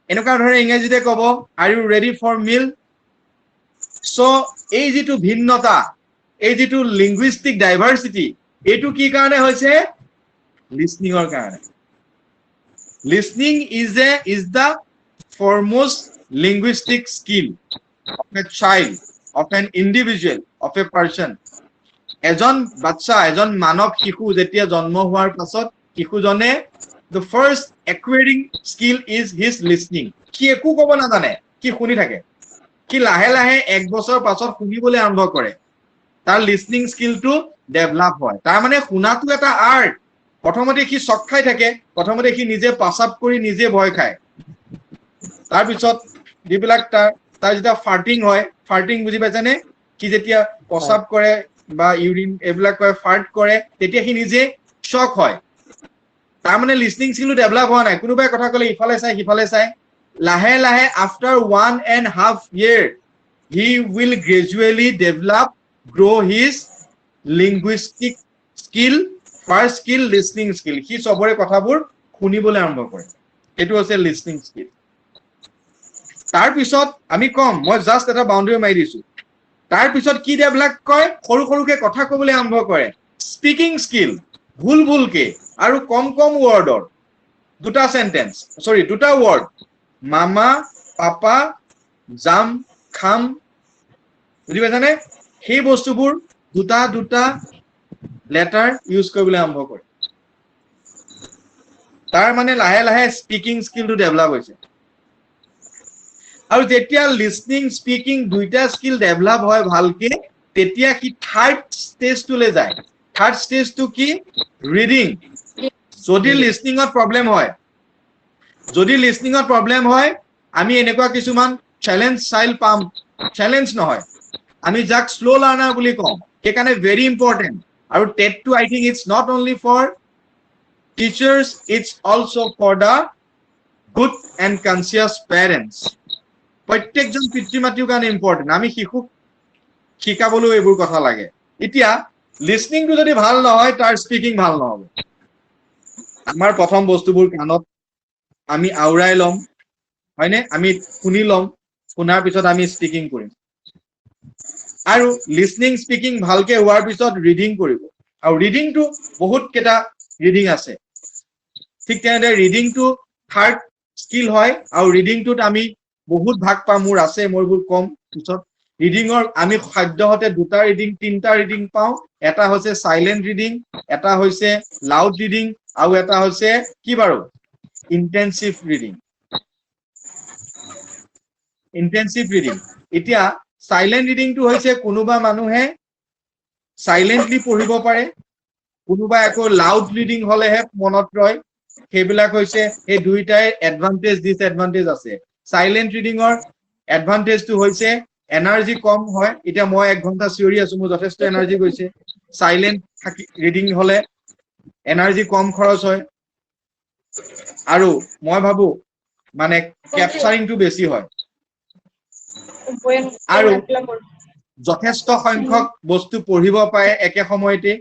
এনেকুৱা ধৰণে ইংৰাজীতে ক'ব are you ready for meal so এই যিটো ভিন্নতা এই যিটো লিংগুইষ্টিক ডাইভাৰ্চিটি এইটো কি কাৰণে হৈছে লিসনিংৰ কাৰণে listening is the foremost linguistic skill of a child of an individual of a person এজন বাচ্চা এজন মানৱ শিশু যেতিয়া জন্ম হোৱাৰ পাছত শিশুজনে the first acquiring skill is his listening কি একো ক'ব নাজানে কি শুনি থাকে কি লাহে লাহে 1 বছৰ পাছত শুনিবলৈ আৰম্ভ কৰে তাৰ লিসনিং স্কিলটো ডেভেলপ হয় তাৰ মানে শুনাটো এটা আৰ্ট প্ৰথমতে কি চক খাই থাকে প্ৰথমতে কি নিজে পাছআপ কৰি নিজে ভয় খায় তাৰ পিছত যিবিলাক তাৰ যেতিয়া ফাৰ্টিং হয় ফাৰ্টিং বুজি পাইছানে কি যেতিয়া পাছআপ কৰে বা ইউৰিন এইবিলাক কৰে ফাৰ্ট কৰে তেতিয়া সি নিজে চক হয় তাৰ মানে লিসনিং স্কিলটো ডেভেলপ হোৱা নাই কোনোবাই কথা ক'লে ইফালে চাই সিফালে চাই লাহে লাহে after 1.5 year he will gradually develop grow his linguistic skill first skill listening skill he সবৰে কথাবোৰ শুনিবলৈ আৰম্ভ কৰে এটো আছে listening skill তাৰ পিছত আমি কম মই জাস্ট এটা বাউন্ডাৰী মাৰি দিছো তাৰ পিছত কি ডেভেলপ কৰে সৰু সৰুকে কথা ক'বলৈ আৰম্ভ কৰে স্পিকিং স্কিল ভুল ভুলকে আৰু কম কম ওয়াৰ্ডৰ দুটা সেন্টেন্স সৰি দুটা ওয়াৰ্ড মামা পাপা জাম খাম বুঝি পাইছানে সেই বস্তুবোৰ দুটা দুটা লেটাৰ ইউজ কৰিবলৈ আৰম্ভ কৰে তাৰ মানে লাহে লাহে স্পিকিং স্কিলটো ডেভেলপ হৈছে আৰু যেতিয়া লিসনিং স্পিকিং দুইটা স্কিল ডেভেলপ হয় ভালকে তেতিয়া কি থাৰ্ড ষ্টেজটোলৈ যায় থাৰ্ড ষ্টেজটো কি ৰিডিং যদি লিসনিংত প্ৰবলেম হয় আমি এনেকুৱা কিছুমান চ্যালেঞ্জ চাইল পাম চ্যালেঞ্জ নহয় আমি যাক স্লো লাৰ্নাৰ বুলি কম সেইকাৰণে ভেৰি ইম্পৰ্টেন্ট আৰু TET too I think it's not only for teachers it's also for the good and conscious parents প্ৰত্যেকজন পিতৃ মাতৃৰ কাৰণে ইম্পৰ্টেন্ট আমি শিশুক শিকাবলৈ এইবোৰ কথা লাগে এতিয়া লিসনিংটো যদি ভাল নহয় তাৰ স্পিকিং ভাল নহব আমাৰ প্ৰথম বস্তুবোৰ কাণত আমি আউৰাই লম হয়নে আমি শুনি লম শুনাৰ পিছত আমি স্পিকিং কৰিম আৰু লিসনিং স্পিকিং ভালকে হোৱাৰ পিছত ৰিডিং কৰিব আৰু ৰিডিংটো বহুত কেটা ৰিডিং আছে ঠিক তেনেদৰে ৰিডিংটো থাৰ্ড স্কিল হয় আৰু ৰিডিংটোত আমি বহুত ভাগ পাম মোৰ আছে মোৰবোৰ কম পিছত ৰিডিংৰ আমি খাদ্যহতে দুটা ৰিডিং তিনটা ৰিডিং পাওঁ এটা হৈছে সাইলেন্ট ৰিডিং এটা হৈছে লাউড ৰিডিং আৰু এটা হৈছে কি বাৰু ইন্টেনসিভ ৰিডিং এতিয়া সাইলেন্ট ৰিডিংটো হৈছে কোনোবা মানুহে সাইলেন্টলি পঢ়িব পাৰে কোনোবা একো লাউড ৰিডিং হলেহে মনত ৰয় সেইবিলাক হৈছে এই দুইটাই এডভান্টেজ ডিসএডভান্টেজ আছে সাইলেন্ট ৰিডিংৰ এডভান্টেজটো হৈছে এনাৰ্জি কম হয় এতিয়া মই 1 ঘন্টা চিঞৰি আছো মোৰ যথেষ্ট এনাৰ্জি গৈছে সাইলেন্ট ৰিডিং হলে এনাৰ্জি কম খৰচ হয় আৰু মই ভাবো মানে ক্যাপচাৰিংটো বেছি হয় আৰু যথেষ্ট সংখ্যক বস্তু পঢ়িব পাৰে একে সময়তে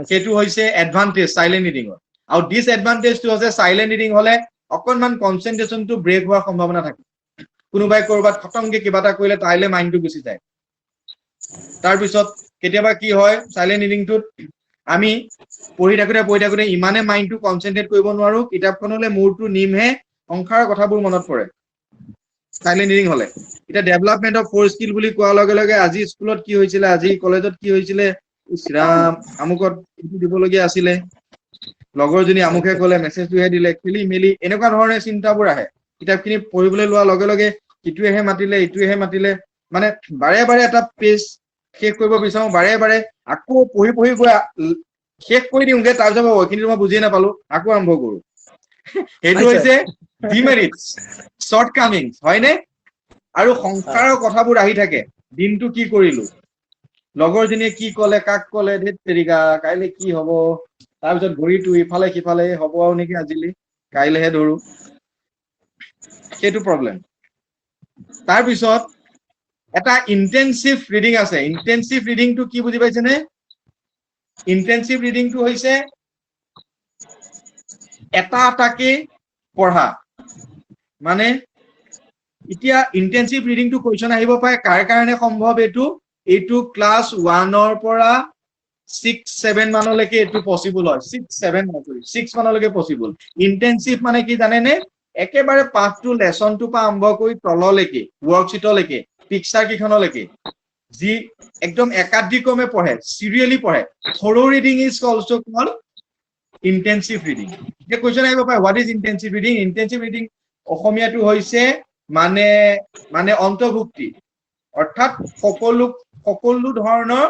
সেইটো হৈছে এডভান্টেজ সাইলেন্ট ৰিডিংৰ আৰু ডিসএডভান্টেজটো হৈছে সাইলেন্ট ৰিডিং হলে অকনমান কনসেন্ট্ৰেশনটো ব্ৰেক হোৱাৰ সম্ভাৱনা থাকে কোনোবাই কৰবাত খতমকে কিবা এটা কৰিলে তাইলে মাইন্ডটো গুচি যায় তাৰ পিছত কেতিয়াবা কি হয় সাইলেন্ট ৰিডিংটোত আমি পঢ়ি থাকোতে ইমানে মাইন্ডটো কনসেন্ট্ৰেট কৰিব নোৱাৰো কিতাপখনলে মূৰটো নিমহে সংখাৰৰ কথাবোৰ মনত পৰে সাইলেন্ট ৰিডিং হলে এটা ডেভেলপমেন্ট অফ ফোৰ স্কিল বুলি কোৱাৰ লগে লগে আজি স্কুলত কি হৈছিল আজি কলেজত কি হৈছিল ইছৰাম আমুকত কি দিবলগীয়া আছিল লগৰজনী আমুকে ক'লে মেছেজটোহে দিলে খেলি মেলি এনেকুৱা ধৰণে চিন্তাবোৰ আহে কিতাপখিনি পঢ়িবলৈ লোৱাৰ লগে লগে ইটোহে মাতিলে মানে বাৰে বাৰে এটা পেজ শেষ কৰিব বিচাৰো বাৰে বাৰে আকৌ পঢ়ি গৈ শেষ কৰি দিওঁগে তাৰ পিছত কিন্তু মই বুজি নাপালো আকৌ আৰম্ভ কৰো এইটো হৈছে ডিমেৰিটস শৰ্টকামিংস হয়নে আৰু সংসাৰৰ কথাবোৰ আহি থাকে দিনটো কি কৰিলো লগৰজনীয়ে কি ক'লে কাক ক'লে ধেত তেৰিকা কাইলে কি হ'ব তাৰ পিছত ঘড়ীটো ইফালে সিফালে হ'ব আৰু নেকি আজিলি কাইলেহে ধৰো সেইটো প্ৰবলেম তাৰ পিছত এটা ইন্টেনসিভ ৰিডিং আছে ইন্টেনসিভ ৰিডিংটো কি বুজি পাইছেনে ইন্টেনসিভ ৰিডিংটো হৈছে এটাকে পঢ়া মানে এতিয়া ইন্টেনসিভ ৰিডিংটো কোৱেশ্চন আহিব পাৰে কাৰ কাৰণে সম্ভৱ এইটো ক্লাস 1 ৰ পৰা 6-7 মানলৈকে এইটো পসিবল হয় 6 মানলৈকে পসিবল ইন্টেনসিভ মানে কি জানেনে একেবাৰে পাঠটো লেসনটো পা আৰম্ভ কৰি তললৈকে ওয়াৰ্কশিটলৈকে পিকচাৰ কিখনলৈকে যি একদম একাধিক্ৰমে পঢ়ে সিৰিয়ালি পঢ়ে thorough reading is also called intensive reading যে কোৱেশ্চন আহিব পাৰে হোৱাট ইজ ইন্টেনসিভ ৰিডিং অসমীয়াটো হৈছে মানে অন্তৰ্ভুক্তি অৰ্থাৎ সকলো ধৰণৰ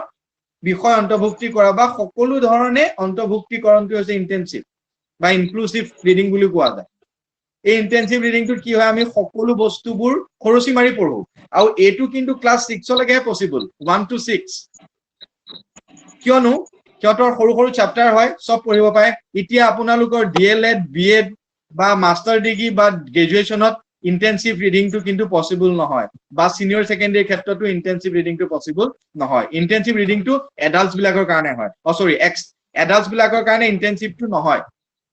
বিষয় অন্তৰ্ভুক্তি কৰা বা সকলো ধৰণে অন্তৰ্ভুক্তিকৰণটো হৈছে ইন্টেনসিভ বা ইনক্লুসিভ ৰিডিং বুলি কোৱা যায় এই ইন্টেনসিভ ৰিডিংটো কি হয় আমি সকলো বস্তুবোৰ খৰচি মাৰি পঢ়ো আৰু এটো কিন্তু ক্লাস 6 লৈকে পসিবল 1 to 6 কিয়নো সিহঁতৰ সৰু সৰু চেপ্টাৰ হয় সব পঢ়িব পাৰে এতিয়া আপোনালোকৰ DLED BEd বা মাষ্টাৰ ডিগ্ৰী বা গ্ৰেজুৱেচনত ইন্টেনসিভ ৰিডিংটো কিন্তু পসিবল নহয় বা সিনিয়ৰ সেকেন্ডাৰী ক্ষেত্ৰতো ইন্টেনসিভ ৰিডিংটো পসিবল নহয় ইন্টেনসিভ ৰিডিংটো এডাল্টস বিলাকৰ কাৰণে হয় সৰি এডাল্টস বিলাকৰ কাৰণে ইন্টেনসিভটো নহয়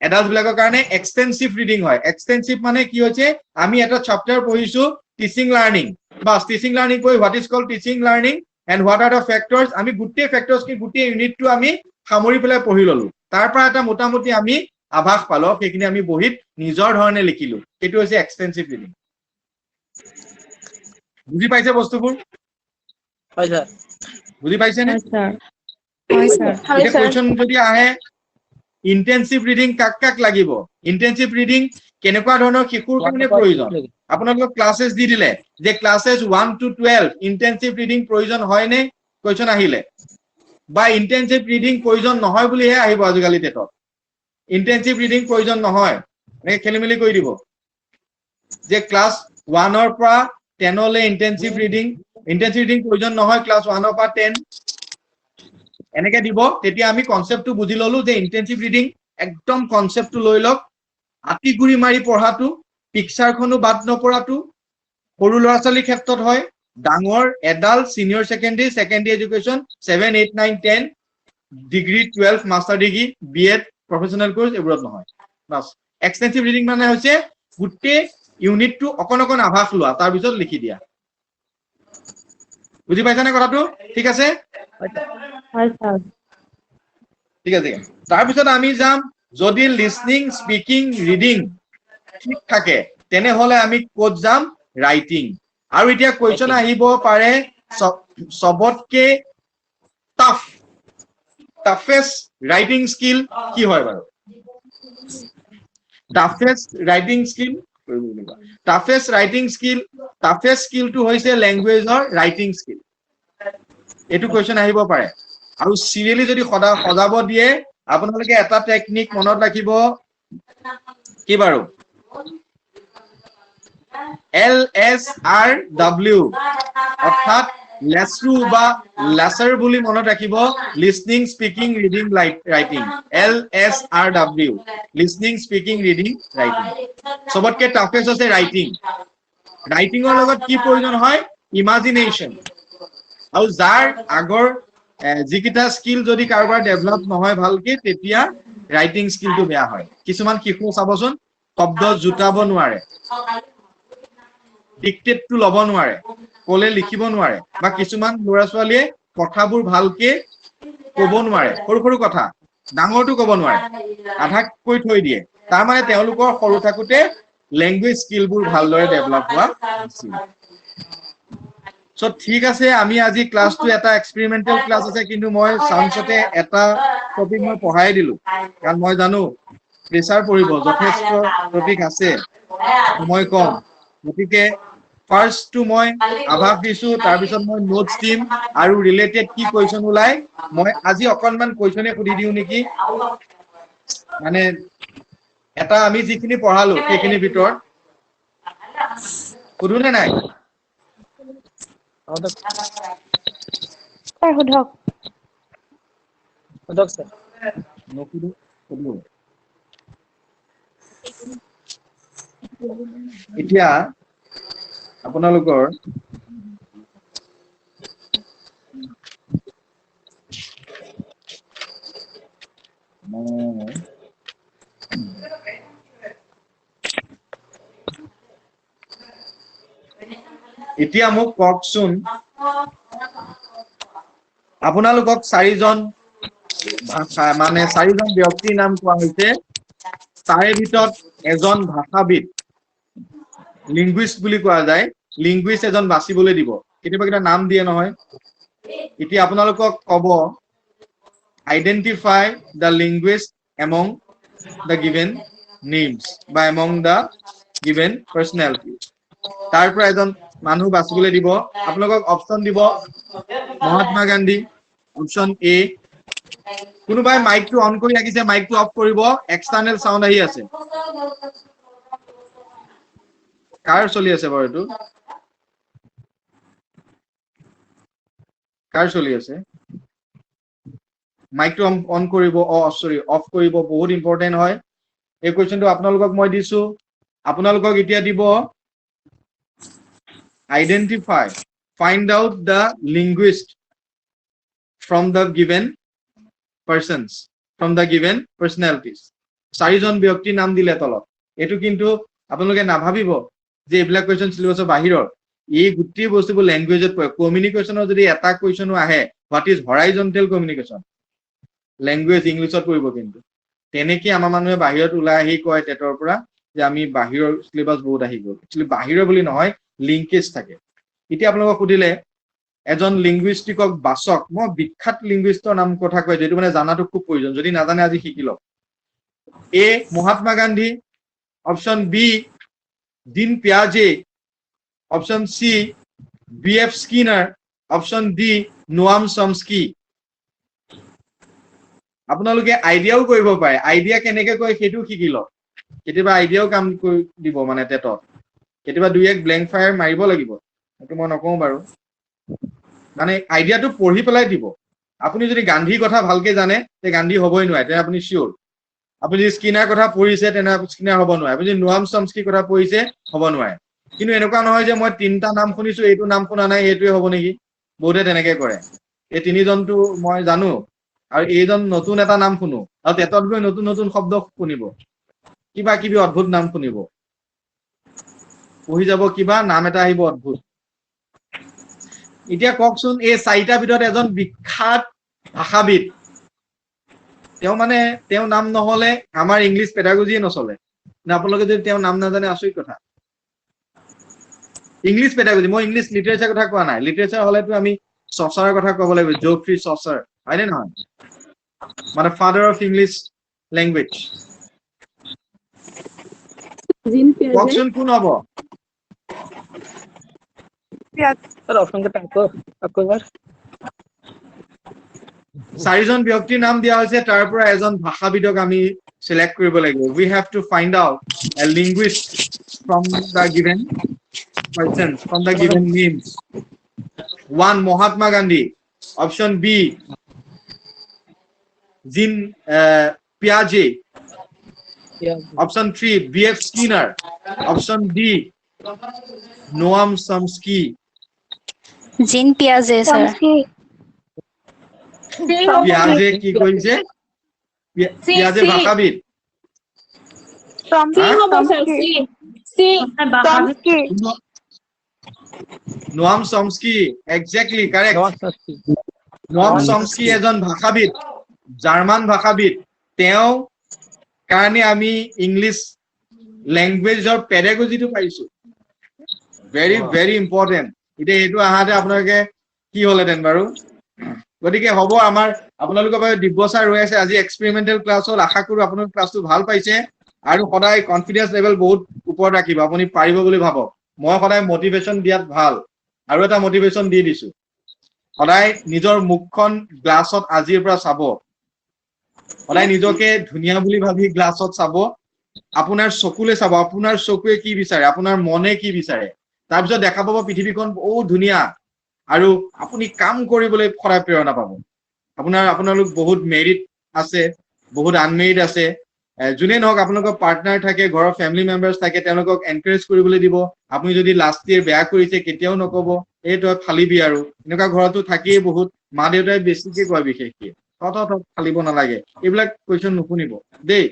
এডাল্টস বিলাকৰ কাৰণে এক্সটেনসিভ ৰিডিং হয় এক্সটেনসিভ মানে কি হৈছে আমি এটা চেপ্টাৰ পঢ়িছো টিচিং লাৰ্নিং বাস টিচিং লাৰ্নিং কই what is called teaching learning and what are the factors আমি গোটেই ফ্যাক্টৰস কি গোটেই ইউনিটটো আমি সামৰি পেলাই পঢ়ি ললো তাৰ পৰা এটা মোটামুটি আমি আভাস পালো সেইখিনি আমি বহিত নিজৰ ধৰণে লিখিলো এটো হৈছে এক্সটেনসিভ ৰিডিং বুজি পাইছে বস্তুবোৰ হয় স্যাৰ বুজি পাইছে নে হয় স্যাৰ হয় স্যাৰ এটা কোৱেশ্চন যদি আহে ইন্টেনসিভ ৰিডিং কাক কাক লাগিব ইন্টেনসিভ ৰিডিং কেনেকুৱা ধৰণৰ শিশুৰ কাৰণে প্ৰয়োজন আপোনালোকক ক্লাसेस দি দিলে যে ক্লাसेस 1 to 12 ইন্টেনসিভ ৰিডিং প্ৰয়োজন হয় নে কোৱেশ্চন আহিলে বা ইন্টেনসিভ ৰিডিং প্ৰয়োজন নহয় বুলিহে আহিব আজিকালি টেটত ইন্টেনসিভ ৰিডিং প্ৰয়োজন নহয় মানে খেলিমেলি কৰি দিব যে ক্লাস 1 ৰ পৰা 10 লৈ ইন্টেনসিভ ৰিডিং প্ৰয়োজন নহয় ক্লাস 1 ৰ পৰা 10 এনেকে দিব তেতিয়া আমি কনসেপ্টটো বুজি ললো যে ইন্টেনসিভ ৰিডিং একদম কনসেপ্টটো লৈ লওক আটিগুৰি মাৰি পঢ়াটো পিকচাৰখনো বাদ নপৰাটো সৰু ল'ৰা ছোৱালীৰ ক্ষেত্ৰত হয় ডাঙৰ adult senior secondary education 7 8 9 10 degree 12 master degree BEd professional course এবোৰত নহয় বাস এক্সটেনসিভ ৰিডিং মানে হৈছে গোটেই ইউনিটটো অকন অকন আভাস লোৱা তাৰ পিছত লিখি দিয়া বুজি পাইছানে কথাটো ঠিক আছে হয় স্যাৰ ঠিক আছে তাৰ পিছত আমি যাম যদি লিসনিং স্পিকিং ৰিডিং ঠিক থাকে তেনে হলে আমি কোড যাম ৰাইটিং আৰু এতিয়া কোৱেশ্চন আহিব পাৰে সবতকে টাফেষ্ট ৰাইটিং স্কিল কি হয় বাৰু টাফেষ্ট ৰাইটিং স্কিলটো হৈছে ল্যাঙ্গুৱেজৰ ৰাইটিং স্কিল এটো কোৱেশ্চন আহিব পাৰে আৰু সিৰিয়ালি যদি সজাব দিয়ে আপোনালোকে এটা টেকনিক মনত ৰাখিব কি বাৰু LSRW অৰ্থাৎ লেছৰু বা লেছাৰ বুলি মনত ৰাখিব listening speaking reading writing LSRW listening speaking reading writing সবতকে টাফেষ্ট আছে ৰাইটিংৰ লগত কি প্ৰয়োজন হয় ইমাজিনেশন আৰু যাৰ আগৰ যিকিটা স্কিল যদি কাৰোবাৰ ডেভেলপ নহয় ভালকে তেতিয়া ৰাইটিং স্কিলটো বেয়া হয় কিছুমান শিশু চাবচোন শব্দ জুটাব নোৱাৰে ডিক্টেটটো ল'ব নোৱাৰে কলে লিখিব নোৱাৰে বা কিছুমান ল'ৰা ছোৱালীয়ে কথাবোৰ ভালকে ক'ব নোৱাৰে সৰু কথা ডাঙৰটো ক'ব নোৱাৰে আধা কৈ থৈ দিয়ে তাৰ মানে তেওঁলোকৰ সৰু থাকোতে ল্যাঙ্গুৱেজ স্কিলবোৰ ভালদৰে ডেভেলপ হোৱা নাছিল সো ঠিক আছে আমি আজি ক্লাসটো এটা এক্সপেৰিমেন্টাল ক্লাস আছে কিন্তু মই সাউন্ডতে এটা টপিক মই পঢ়াই দিলো কাৰণ মই জানো প্ৰেসাৰ পৰিব যথেষ্ট টপিক আছে সময় কম গতিকে ফাৰ্স্ট টু মই আভাস দিছো তাৰ পিছত মই নোটস দিম আৰু ৰিলেটেড কি কোৱেশ্চন ওলাই মই আজি অকনমান কোৱেশ্চনে সুধি দিও নেকি মানে এটা আমি যিখিনি পঢ়ালো সেইখিনি ভিতৰত সুধুনে নাই স্যাৰ সোধক স্যাৰ নকুদু সুধু এতিয়া আপোনালোকৰ এতিয়া মোক কওকচোন আপোনালোকক চাৰিজন মানে চাৰিজন ব্যক্তিৰ নাম কোৱা হৈছে তাৰে ভিতৰত এজন ভাষাবিদ লিংগুইষ্ট বুলি কোৱা যায় লিংগুইষ্ট এজন বাছিবলৈ দিব কেতিয়াবা নাম দিয়ে নহয় এতিয়া আপোনালোকক কব identify the linguist among the given names বা এমং দ্য গিভেন পাৰ্সনালিটি তাৰ পৰা এজন মানুহ বাছিবলৈ দিব আপোনালোকক অপচন দিব মহাত্মা গান্ধী অপচন এ কোনোবাই মাইকটো অন কৰি ৰাখিছে মাইকটো অফ কৰিব এক্সটাৰ্নেল সাউন্ড আহি আছে কাৰ চলি আছে বাৰু এটো কাৰ চলি আছে মাইকটো অন কৰিব অফ কৰিব বহুত ইম্পৰ্টেণ্ট হয় এই কোৱেশ্চনটো আপোনালোকক মই দিছো আপোনালোকক এতিয়া দিব identify find out the linguist from the given persons from the given personalities চাৰিজন ব্যক্তিৰ নাম দিলে তলত এটো কিন্তু আপোনালোকে নাভাবিব যে এইবিলাক কোৱেশ্চন সিলেবাসৰ বাহিৰৰ এই গোটেই বস্তুবোৰ ল্যাঙ্গুৱেজত পৰে কমিউনিকেশনৰ যদি এটা কোৱেশ্চনো আহে হোৱাট ইজ হৰাইজন্টেল কমিউনিকেশন ল্যাঙ্গুৱেজ ইংলিছত পৰিব কিন্তু তেনেকৈ আমাৰ মানুহে বাহিৰত ওলাই আহি কয় টেটৰ পৰা যে আমি বাহিৰৰ সিলেবাস বহুত আহি গ'ল একচুয়ালি বাহিৰৰ বুলি নহয় লিংকেজ থাকে এতিয়া আপোনালোকক সুধিলে এজন লিংগুইষ্টিকক বাচক মই বিখ্যাত লিংগুইষ্টৰ নাম কথা কয় যেটো মানে জানাটো খুব প্ৰয়োজন যদি নাজানে আজি শিকি লওক A Mahatma Gandhi option B Jean পিয়াজে option C BF Skinner option D Noam Chomsky আপোনালোকে আইডিয়াও কৰিব পাৰে আইডিয়া কেনেকৈ কয় সেইটো শিকি লওক কেতিয়াবা আইডিয়াও কাম কৰি দিব মানে টেটত কেতিয়াবা দুই এক ব্ল্যাঙ্ক ফায়াৰ মাৰিব লাগিব সেইটো মই নকওঁ বাৰু মানে আইডিয়াটো পঢ়ি পেলাই দিব আপুনি যদি গান্ধীৰ কথা ভালকে জানে তে গান্ধী হ'বই নোৱাৰে তে আপুনি শিওৰ আপুনি যদি স্কিনাৰ কথা পঢ়িছে তেনে স্কিনাৰ হ'ব নোৱাৰে আপুনি যদি নোয়াম চমস্কি কথা পঢ়িছে হ'ব নোৱাৰে কিন্তু এনেকুৱা নহয় যে মই তিনটা নাম শুনিছো এইটো নাম শুনা নাই এইটোৱে হ'ব নেকি বহুতে তেনেকৈ কৰে এই তিনিজনটো মই জানো আৰু এইজন নতুন এটা নাম শুনো আৰু টেটত গৈ নতুন নতুন শব্দ শুনিব কিবা কিবি অদ্ভুত নাম শুনিব পঢ়ি যাব কিবা নাম এটা আহিব অদ্ভুত এতিয়া কওকচোন এই চাৰিটা ভিতৰত এজন বিখ্যাত ভাষাবিদ তেওঁ নাম নহলে আমাৰ ইংলিছ পেডাগজিয়ে নচলে না আপোনালোকে যদি তেওঁ নাম নাজানে আচৰিত কথা ইংলিছ পেডাগজি মই ইংলিছ লিটাৰেচাৰ কথা কোৱা নাই লিটাৰেচাৰ হলেতো আমি চচাৰৰ কথা ক'ব লাগিব জফ্ৰি চচাৰ হয়নে নহয় মানে ফাদাৰ অফ ইংলিছ ল্যাঙ্গুৱেজ কওকচোন কোন হ'ব सर ऑप्शन का आपको एक बार চাৰিজন ব্যক্তিৰ নাম দিয়া হৈছে তাৰ পৰা এজন ভাষাবিদক আমি সিলেক্ট কৰিব লাগিব we have to find out a linguist from the given persons from the given names one Mahatma Gandhi option B Jean Piaget option 3 BF Skinner option D Noam Chomsky gene পিয়াজে sir Chomsky পিয়াজে কি কইছে পিয়াজে ভাষাবিদ Chomsky Noam Chomsky exactly correct Noam Chomsky এজন ভাষাবিদ জাৰ্মান ভাষাবিদ তেওঁ কাৰণে আমি ইংলিছ ল্যাঙ্গুৱেজৰ পেডাগজিটো পাইছো ভেৰি ভেৰি ইম্পৰ্টেন্ট এতিয়া এইটো আহাতে আপোনালোকে কি হলেতেন বাৰু গতিকে হ'ব আমাৰ আপোনালোকৰ বাবে দিব্য ছাৰ ৰৈ আছে আজি এক্সপেৰিমেন্টেল ক্লাছ হ'ল আশা কৰো আপোনালোকে ক্লাছটো ভাল পাইছে আৰু সদায় কনফিডেন্স লেভেল বহুত ওপৰত ৰাখিব আপুনি পাৰিব বুলি ভাবক মই সদায় মোটিভেশন দিয়াত ভাল আৰু এটা মোটিভেশন দি দিছো সদায় নিজৰ মুখখন গ্লাছত আজিৰ পৰা চাব সদায় নিজকে ধুনীয়া বুলি ভাবি গ্লাছত চাব আপোনাৰ চকুলে চাব আপোনাৰ চকুৱে কি বিচাৰে আপোনাৰ মনে কি বিচাৰে তাৰপিছত দেখা পাব পৃথিৱীখন বহুত ধুনীয়া আৰু আপুনি কাম কৰিবলৈ সদায় প্ৰেৰণা পাব আপোনালোক বহুত মেৰিট আছে বহুত আনমেৰিট আছে যোনে নহওক আপোনালোকৰ পাৰ্টনাৰ থাকে ঘৰৰ ফ্যামিলি মেম্বাৰ্স থাকে তেওঁলোকক এনকাৰেজ কৰিবলৈ দিব আপুনি যদি লাষ্ট ইয়াৰ বেয়া কৰিছে কেতিয়াও নকব এই তই ফালিবি আৰু এনেকুৱা ঘৰতো থাকিয়ে বহুত মা দেউতাই বেছিকে কয় বিশেষকৈ তত ফালিব নালাগে এইবিলাক কোৱেশ্চন নুশুনিব দেই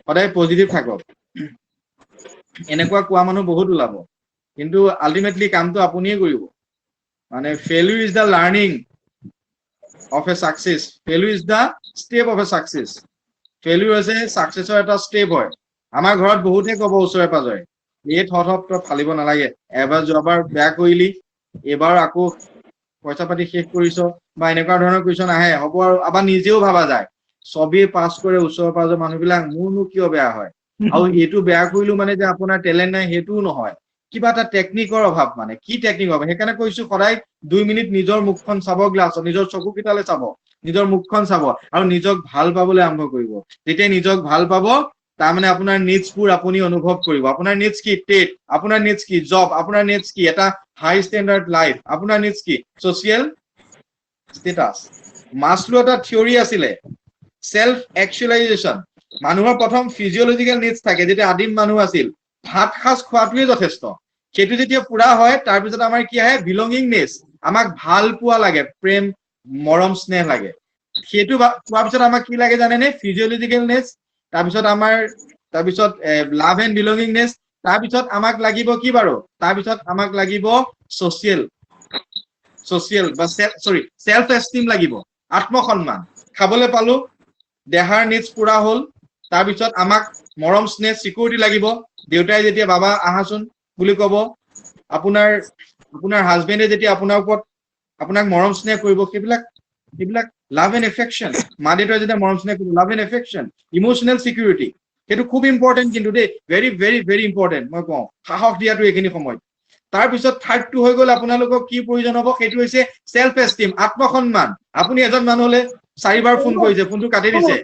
সদায় পজিটিভ থাকক এনেকুৱা কোৱা মানুহ বহুত ওলাব কিন্তু আলটিমেটলি কামটো আপুনিয়ে কৰিব মানে failure is the learning of a success failure is the step of a success failure is a successor এটা step হয় আমাৰ ঘৰত বহুতে কব ওচৰে পাজৰে এই থথপ তো ফালিব নালাগে এবাৰ যোৱাবাৰ বেয়া কৰিলি এবাৰ আকৌ পইচা পাতি শেষ কৰিছো বা এনেকুৱা ধৰণৰ কোৱেশ্চন আহে হ'ব আৰু আবাৰ নিজেও ভাবা যায় সবে পাস কৰে ওচৰে পাজৰে মানুহবিলাক মোৰনো কিয় বেয়া হয় আৰু এইটো বেয়া কৰিলো মানে যে আপোনাৰ টেলেন্ট নাই হেতুও নহয় কিবা এটা টেকনিকৰ অভাৱ মানে কি টেকনিক হবে সেইকাৰণে কৈছো সদায় 2 মিনিট নিজৰ মুখখন চাব গ্লাছত নিজৰ চকু কিটালে চাব নিজৰ মুখখন চাব আৰু নিজক ভাল পাবলৈ আৰম্ভ কৰিব যেতিয়া নিজক ভাল পাব তাৰ মানে আপোনাৰ নিডছবোৰ আপুনি অনুভৱ কৰিব আপোনাৰ নিডছ কি টেট আপোনাৰ নিডছ কি জব আপোনাৰ নিডছ কি এটা হাই ষ্টেণ্ডাৰ্ড লাইফ আপোনাৰ নিডছ কি সোশ্যাল ষ্টেটাস মাছলো এটা থিয়ৰি আছিলে সেলফ একচুৱেলাইজেশ্যন মানুহৰ প্ৰথম ফিজিঅলজিক্যাল নিডছ থাকে যেতিয়া আদিম মানুহ আছিল ভাত খাজ খোৱাটোৱে যথেষ্ট সেইটো যেতিয়া পুৰা হয় তাৰপিছত আমাৰ কি আহে বিলংগিংনেছ আমাক ভাল পোৱা লাগে প্ৰেম মৰম স্নেহ লাগে সেইটো পোৱাৰ পিছত আমাক কি লাগে জানেনে ফিজিঅলজিক্যাল নেছ তাৰপিছত লাভ এণ্ড বিলংগিংনেছ তাৰপিছত আমাক লাগিব কি বাৰু তাৰপিছত আমাক লাগিব ছ'চিয়েল বা সেলফ এষ্টিম লাগিব আত্মসন্মান খাবলৈ পালো দেহাৰ নিডছ পুৰা হ'ল তাৰপিছত আমাক মৰম স্নেহ সিকিউৰিটি লাগিব দেউতাই যেতিয়া বাবা আহাচোন বুলি ক'ব আপোনাৰ হাজবেণ্ডে যেতিয়া আপোনাৰ ওপৰত আপোনাক মৰম স্নেহ কৰিব সেইবিলাক লাভ এণ্ড এফেকশ্যন মা দেউতাই যেতিয়া মৰম স্নেহ কৰিব লাভ এণ্ড এফেকশ্যন ইমোচনেল সিকিউৰিটি সেইটো খুব ইম্পৰ্টেণ্ট কিন্তু দেই ভেৰি ভেৰি ভেৰি ইম্পৰ্টেণ্ট মই কওঁ সাহস দিয়াটো এইখিনি সময়ত তাৰপিছত থাৰ্ডটো হৈ গ'ল আপোনালোকক কি প্ৰয়োজন হ'ব সেইটো হৈছে সেলফ এষ্টিম আত্মসন্মান আপুনি এজন মানুহলে 4 বাৰ ফোন কৰিছে ফোনটো কাটি দিছে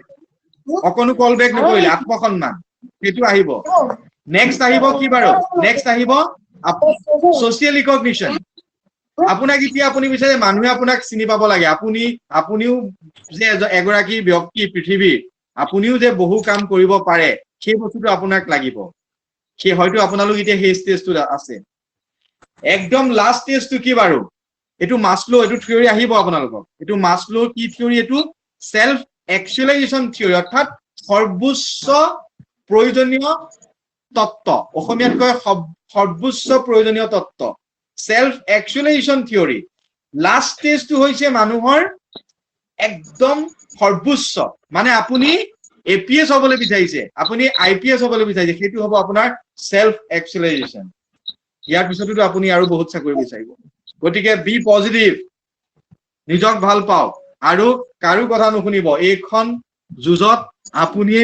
অকনো কল বেক নকৰিলে আত্মসন্মান সেইটো আহিব নেক্সট আহিব কি বাৰু নেক্সট আহিব ছ'চিয়েল ৰিকগনিশ্যন আপোনাক এতিয়া আপুনি বিচাৰে মানুহে আপোনাক চিনি পাব লাগে আপুনিও যে এগৰাকী ব্যক্তি পৃথিৱীৰ আপুনিও যে বহু কাম কৰিব পাৰে সেই বস্তুটো আপোনাক লাগিব সেই হয়তো আপোনালোক এতিয়া সেই ষ্টেজটোত আছে একদম লাষ্ট ষ্টেজটো কি বাৰু এইটো মাছলো এইটো থিয়ৰি আহিব আপোনালোকক এইটো মাছলো কি থিয়ৰি এইটো সেলফ একচুৱেলাইজেশ্যন থিয়ৰি অৰ্থাৎ সৰ্বোচ্চ প্ৰয়োজনীয় তত্ত্ব অসমীয়াত কয় সৰ্বোচ্চ প্ৰয়োজনীয় তত্ত্ব সেলফ একচুৱেলাইজেশ্যন থিয়ৰি লাষ্ট ষ্টেজটো হৈছে মানুহৰ একদম সৰ্বোচ্চ মানে আপুনি এপিএছ হ'বলৈ বিচাৰিছে আপুনি আইপিএছ হ'বলৈ বিচাৰিছে সেইটো হ'ব আপোনাৰ সেলফ একচুৱেলাইজেশ্যন ইয়াৰ পিছতো আপুনি আৰু বহুত চাকৰি বিচাৰিব গতিকে বি পজিটিভ নিজক ভাল পাওক আৰু কাৰো কথা নুশুনিব এইখন যুঁজত আপুনিয়ে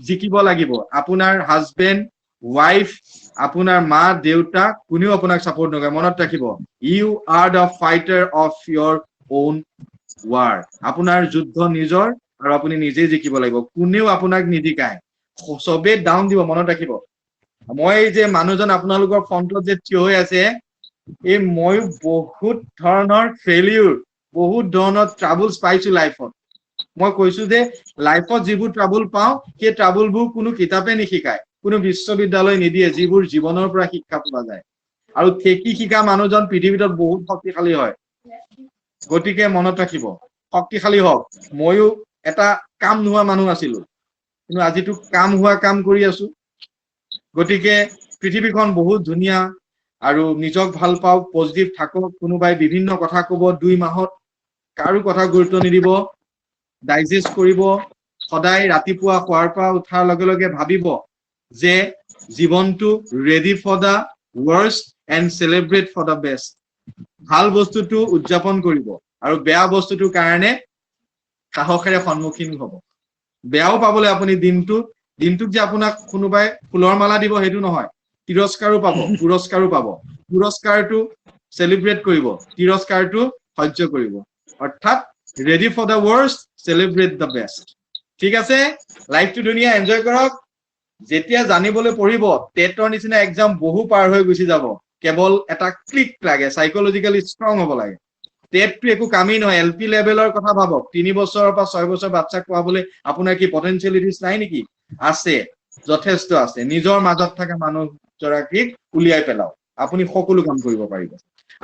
জিকিব লাগিব আপোনাৰ হাজবেণ্ড ৱাইফ আপোনাৰ মা দেউতা কোনেও আপোনাক ছাপোৰ্ট নকৰে মনত ৰাখিব you are the fighter of your own war আপোনাৰ যুদ্ধ নিজৰ আৰু আপুনি নিজেই জিকিব লাগিব কোনেও আপোনাক নিজিকায় চবেই ডাউন দিব মনত ৰাখিব মই যে মানুহজন আপোনালোকৰ ফ্ৰণ্টত যে থিয় হৈ আছে এই ময়ো বহুত ধৰণৰ ফেইলিউৰ বহুত ধৰণৰ ট্ৰাবলছ পাইছো লাইফত মই কৈছো যে লাইফত যিবোৰ ট্ৰাবল পাওঁ সেই ট্ৰাবলবোৰ কোনো কিতাপে নিশিকায় কোনো বিশ্ববিদ্যালয় নিদিয়ে যিবোৰ জীৱনৰ পৰা শিক্ষা পোৱা যায় আৰু ঠেকি শিকা মানুহজন পৃথিৱীত বহুত শক্তিশালী হয় গতিকে মনত ৰাখিব শক্তিশালী হওক ময়ো এটা কাম নোহোৱা মানুহ আছিলো কিন্তু আজিতো কাম হোৱা কাম কৰি আছো গতিকে পৃথিৱীখন বহুত ধুনীয়া আৰু নিজক ভাল পাওক পজিটিভ থাকক কোনোবাই বিভিন্ন কথা ক'ব 2 মাহত কাৰো কথা গুৰুত্ব নিদিব ডাইজেষ্ট কৰিব সদায় ৰাতিপুৱা খোৱাৰ পৰা উঠাৰ লগে লগে ভাবিব যে জীৱনটো ready for the worst and celebrate for the best ভাল বস্তুটো উদযাপন কৰিব আৰু বেয়া বস্তুটোৰ কাৰণে সাহসেৰে সন্মুখীন হ'ব বেয়াও পাবলৈ আপুনি দিনটোক যে আপোনাক কোনোবাই ফুলৰ মালা দিব সেইটো নহয় তিৰস্কাৰো পাব পুৰস্কাৰো পাব পুৰস্কাৰটো চেলিব্ৰেট কৰিব তিৰস্কাৰটো সহ্য কৰিব অৰ্থাৎ ready for the worst celebrate the best ঠিক আছে লাইফটো ধুনীয়া এনজয় কৰক যেতিয়া জানিবলৈ পঢ়িব টেটৰ নিচিনা এক্সাম বহু পাৰ হৈ গুচি যাব কেৱল এটা ক্লিক লাগে সাইকোলজিক্যালি ষ্ট্ৰং হ'ব লাগে টেটটো একো কামেই নহয় এলপি লেভেলৰ কথা ভাবক 3 বছৰৰ পৰা 6 বছৰ বাচ্চাক পঢ়াবলৈ আপোনাৰ কি পটেনচিয়েলিটিছ নাই নেকি আছে যথেষ্ট আছে নিজৰ মাজত থকা মানুহজৰাকীক উলিয়াই পেলাওক আপুনি সকলো কাম কৰিব পাৰিব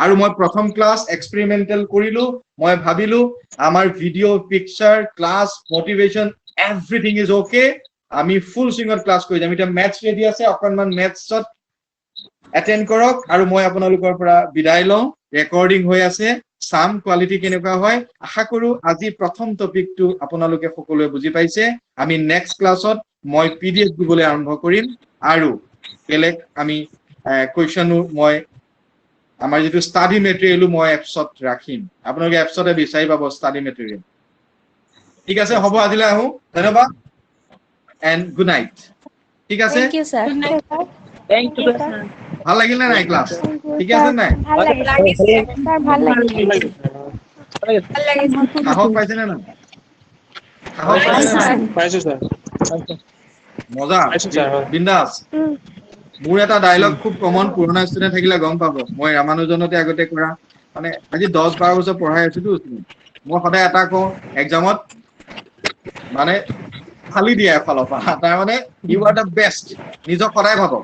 আৰু মই প্ৰথম ক্লাছ এক্সপেৰিমেন্টেল কৰিলো মই ভাবিলো আমাৰ video picture class motivation everything is okay আমি ফুল সুইঙত ক্লাছ কৰি যাম এতিয়া মেথছ ৰেডি আছে অকণমান মেথছত এটেন্ড কৰক আৰু মই আপোনালোকৰ পৰা বিদায় লওঁ ৰেকৰ্ডিং হৈ আছে সাম কোৱালিটি কেনেকুৱা হয় আশা কৰো আজি প্ৰথম টপিকটো আপোনালোকে সকলোৱে বুজি পাইছে আমি নেক্সট ক্লাছত মই পিডিএফ দিবলৈ আৰম্ভ কৰিম আৰু বেলেগ আমি কুৱেশ্যনো মই আমাৰ যেটো ষ্টাডি মেটেৰিয়েলো মই এপছত ৰাখিম আপোনালোকে এপছতে বিচাৰি পাব ষ্টাডি মেটেৰিয়েল ঠিক আছে হ'ব আজিলৈ আহো ধন্যবাদ এণ্ড গুড নাইট ঠিক আছে Thank you, sir. Thank you, sir. ভাল লাগিল নাই ক্লাছ ঠিক আছে নাই ভাল লাগিছে স্যাৰ ভাল লাগিছে সাহস পাইছে নে নাই সাহস পাইছে নে নাই পাইছো ছাৰ মজা পাইছো ছাৰ বিন্দাস মোৰ এটা ডায়লগ খুব কমন পুৰণা ষ্টুডেণ্ট থাকিলে গম পাব মই ৰামানুজনতে আগতে কৰা মানে আজি 10-12 বছৰ পঢ়াই আছোতো মই সদায় এটা কওঁ এক্সামত মানে ফালি দিয়ে এফালৰ পৰা তাৰ মানে ইউ আৰ দ্য বেষ্ট নিজক সদায় ভাবক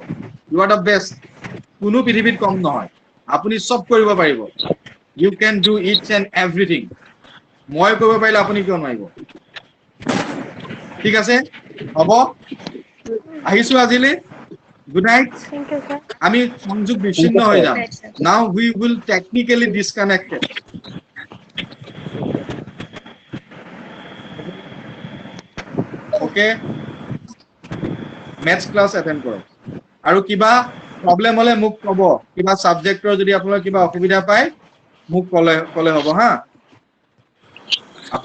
ইউ আৰ দ্য বেষ্ট কোনো পৃথিৱীত কম নহয় আপুনি চব কৰিব পাৰিব you can do it's and everything মই কৰিব পাৰিলে আপুনি কিয় নোৱাৰিব ঠিক আছে হ'ব আহিছো আজিলৈ good night Thank you, sir. আমি সংযোগ বিচ্ছিন্ন হৈ যাম now we will technically disconnected okay maths class attend কৰক আৰু কিবা প্ৰবলেম হলে মোক ক'ব কিবা সাবজেক্টৰ যদি আপোনাৰ কিবা অসুবিধা পায় মোক ক'লে হ'ব হা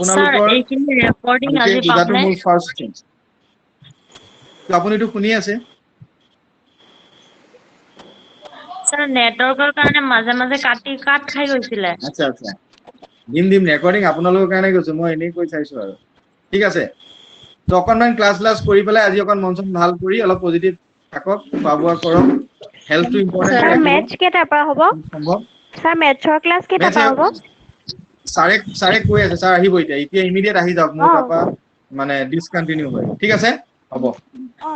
স্যাৰ আপোনালোকৰ এইখিনি ৰেকৰ্ডিং আজি বুজাটো পাবনে মোৰ ফাৰ্ষ্ট থিং আপুনিটো শুনি আছে স্যাৰ নেটৱৰ্কৰ কাৰণে মাজে মাজে কাট খাই গৈছিলে আচ্ছা আচ্ছা দিম ৰেকৰ্ডিং আপোনালোকৰ কাৰণে কৈছো মই এনেই কৈ চাইছো আৰু ঠিক আছে তো অকণমান ক্লাছ কৰি পেলাই আজি অকণ মন চন ভাল কৰি অলপ পজিটিভ থাকক খোৱা বোৱা কৰক হেল্থটো ইম্পৰ্টেণ্ট Sir, match কেইটাৰ পৰা হ'ব? সম্ভৱ Sir, mathsৰ class কেইটাৰ পৰা হ'ব? ছাৰে কৈ আছে ছাৰ আহিব এতিয়া ইমিডিয়েট আহি যাওক মোৰ অ। তাৰপৰা মানে ডিছকণ্টিনিউ হয় ঠিক আছে হ'ব অ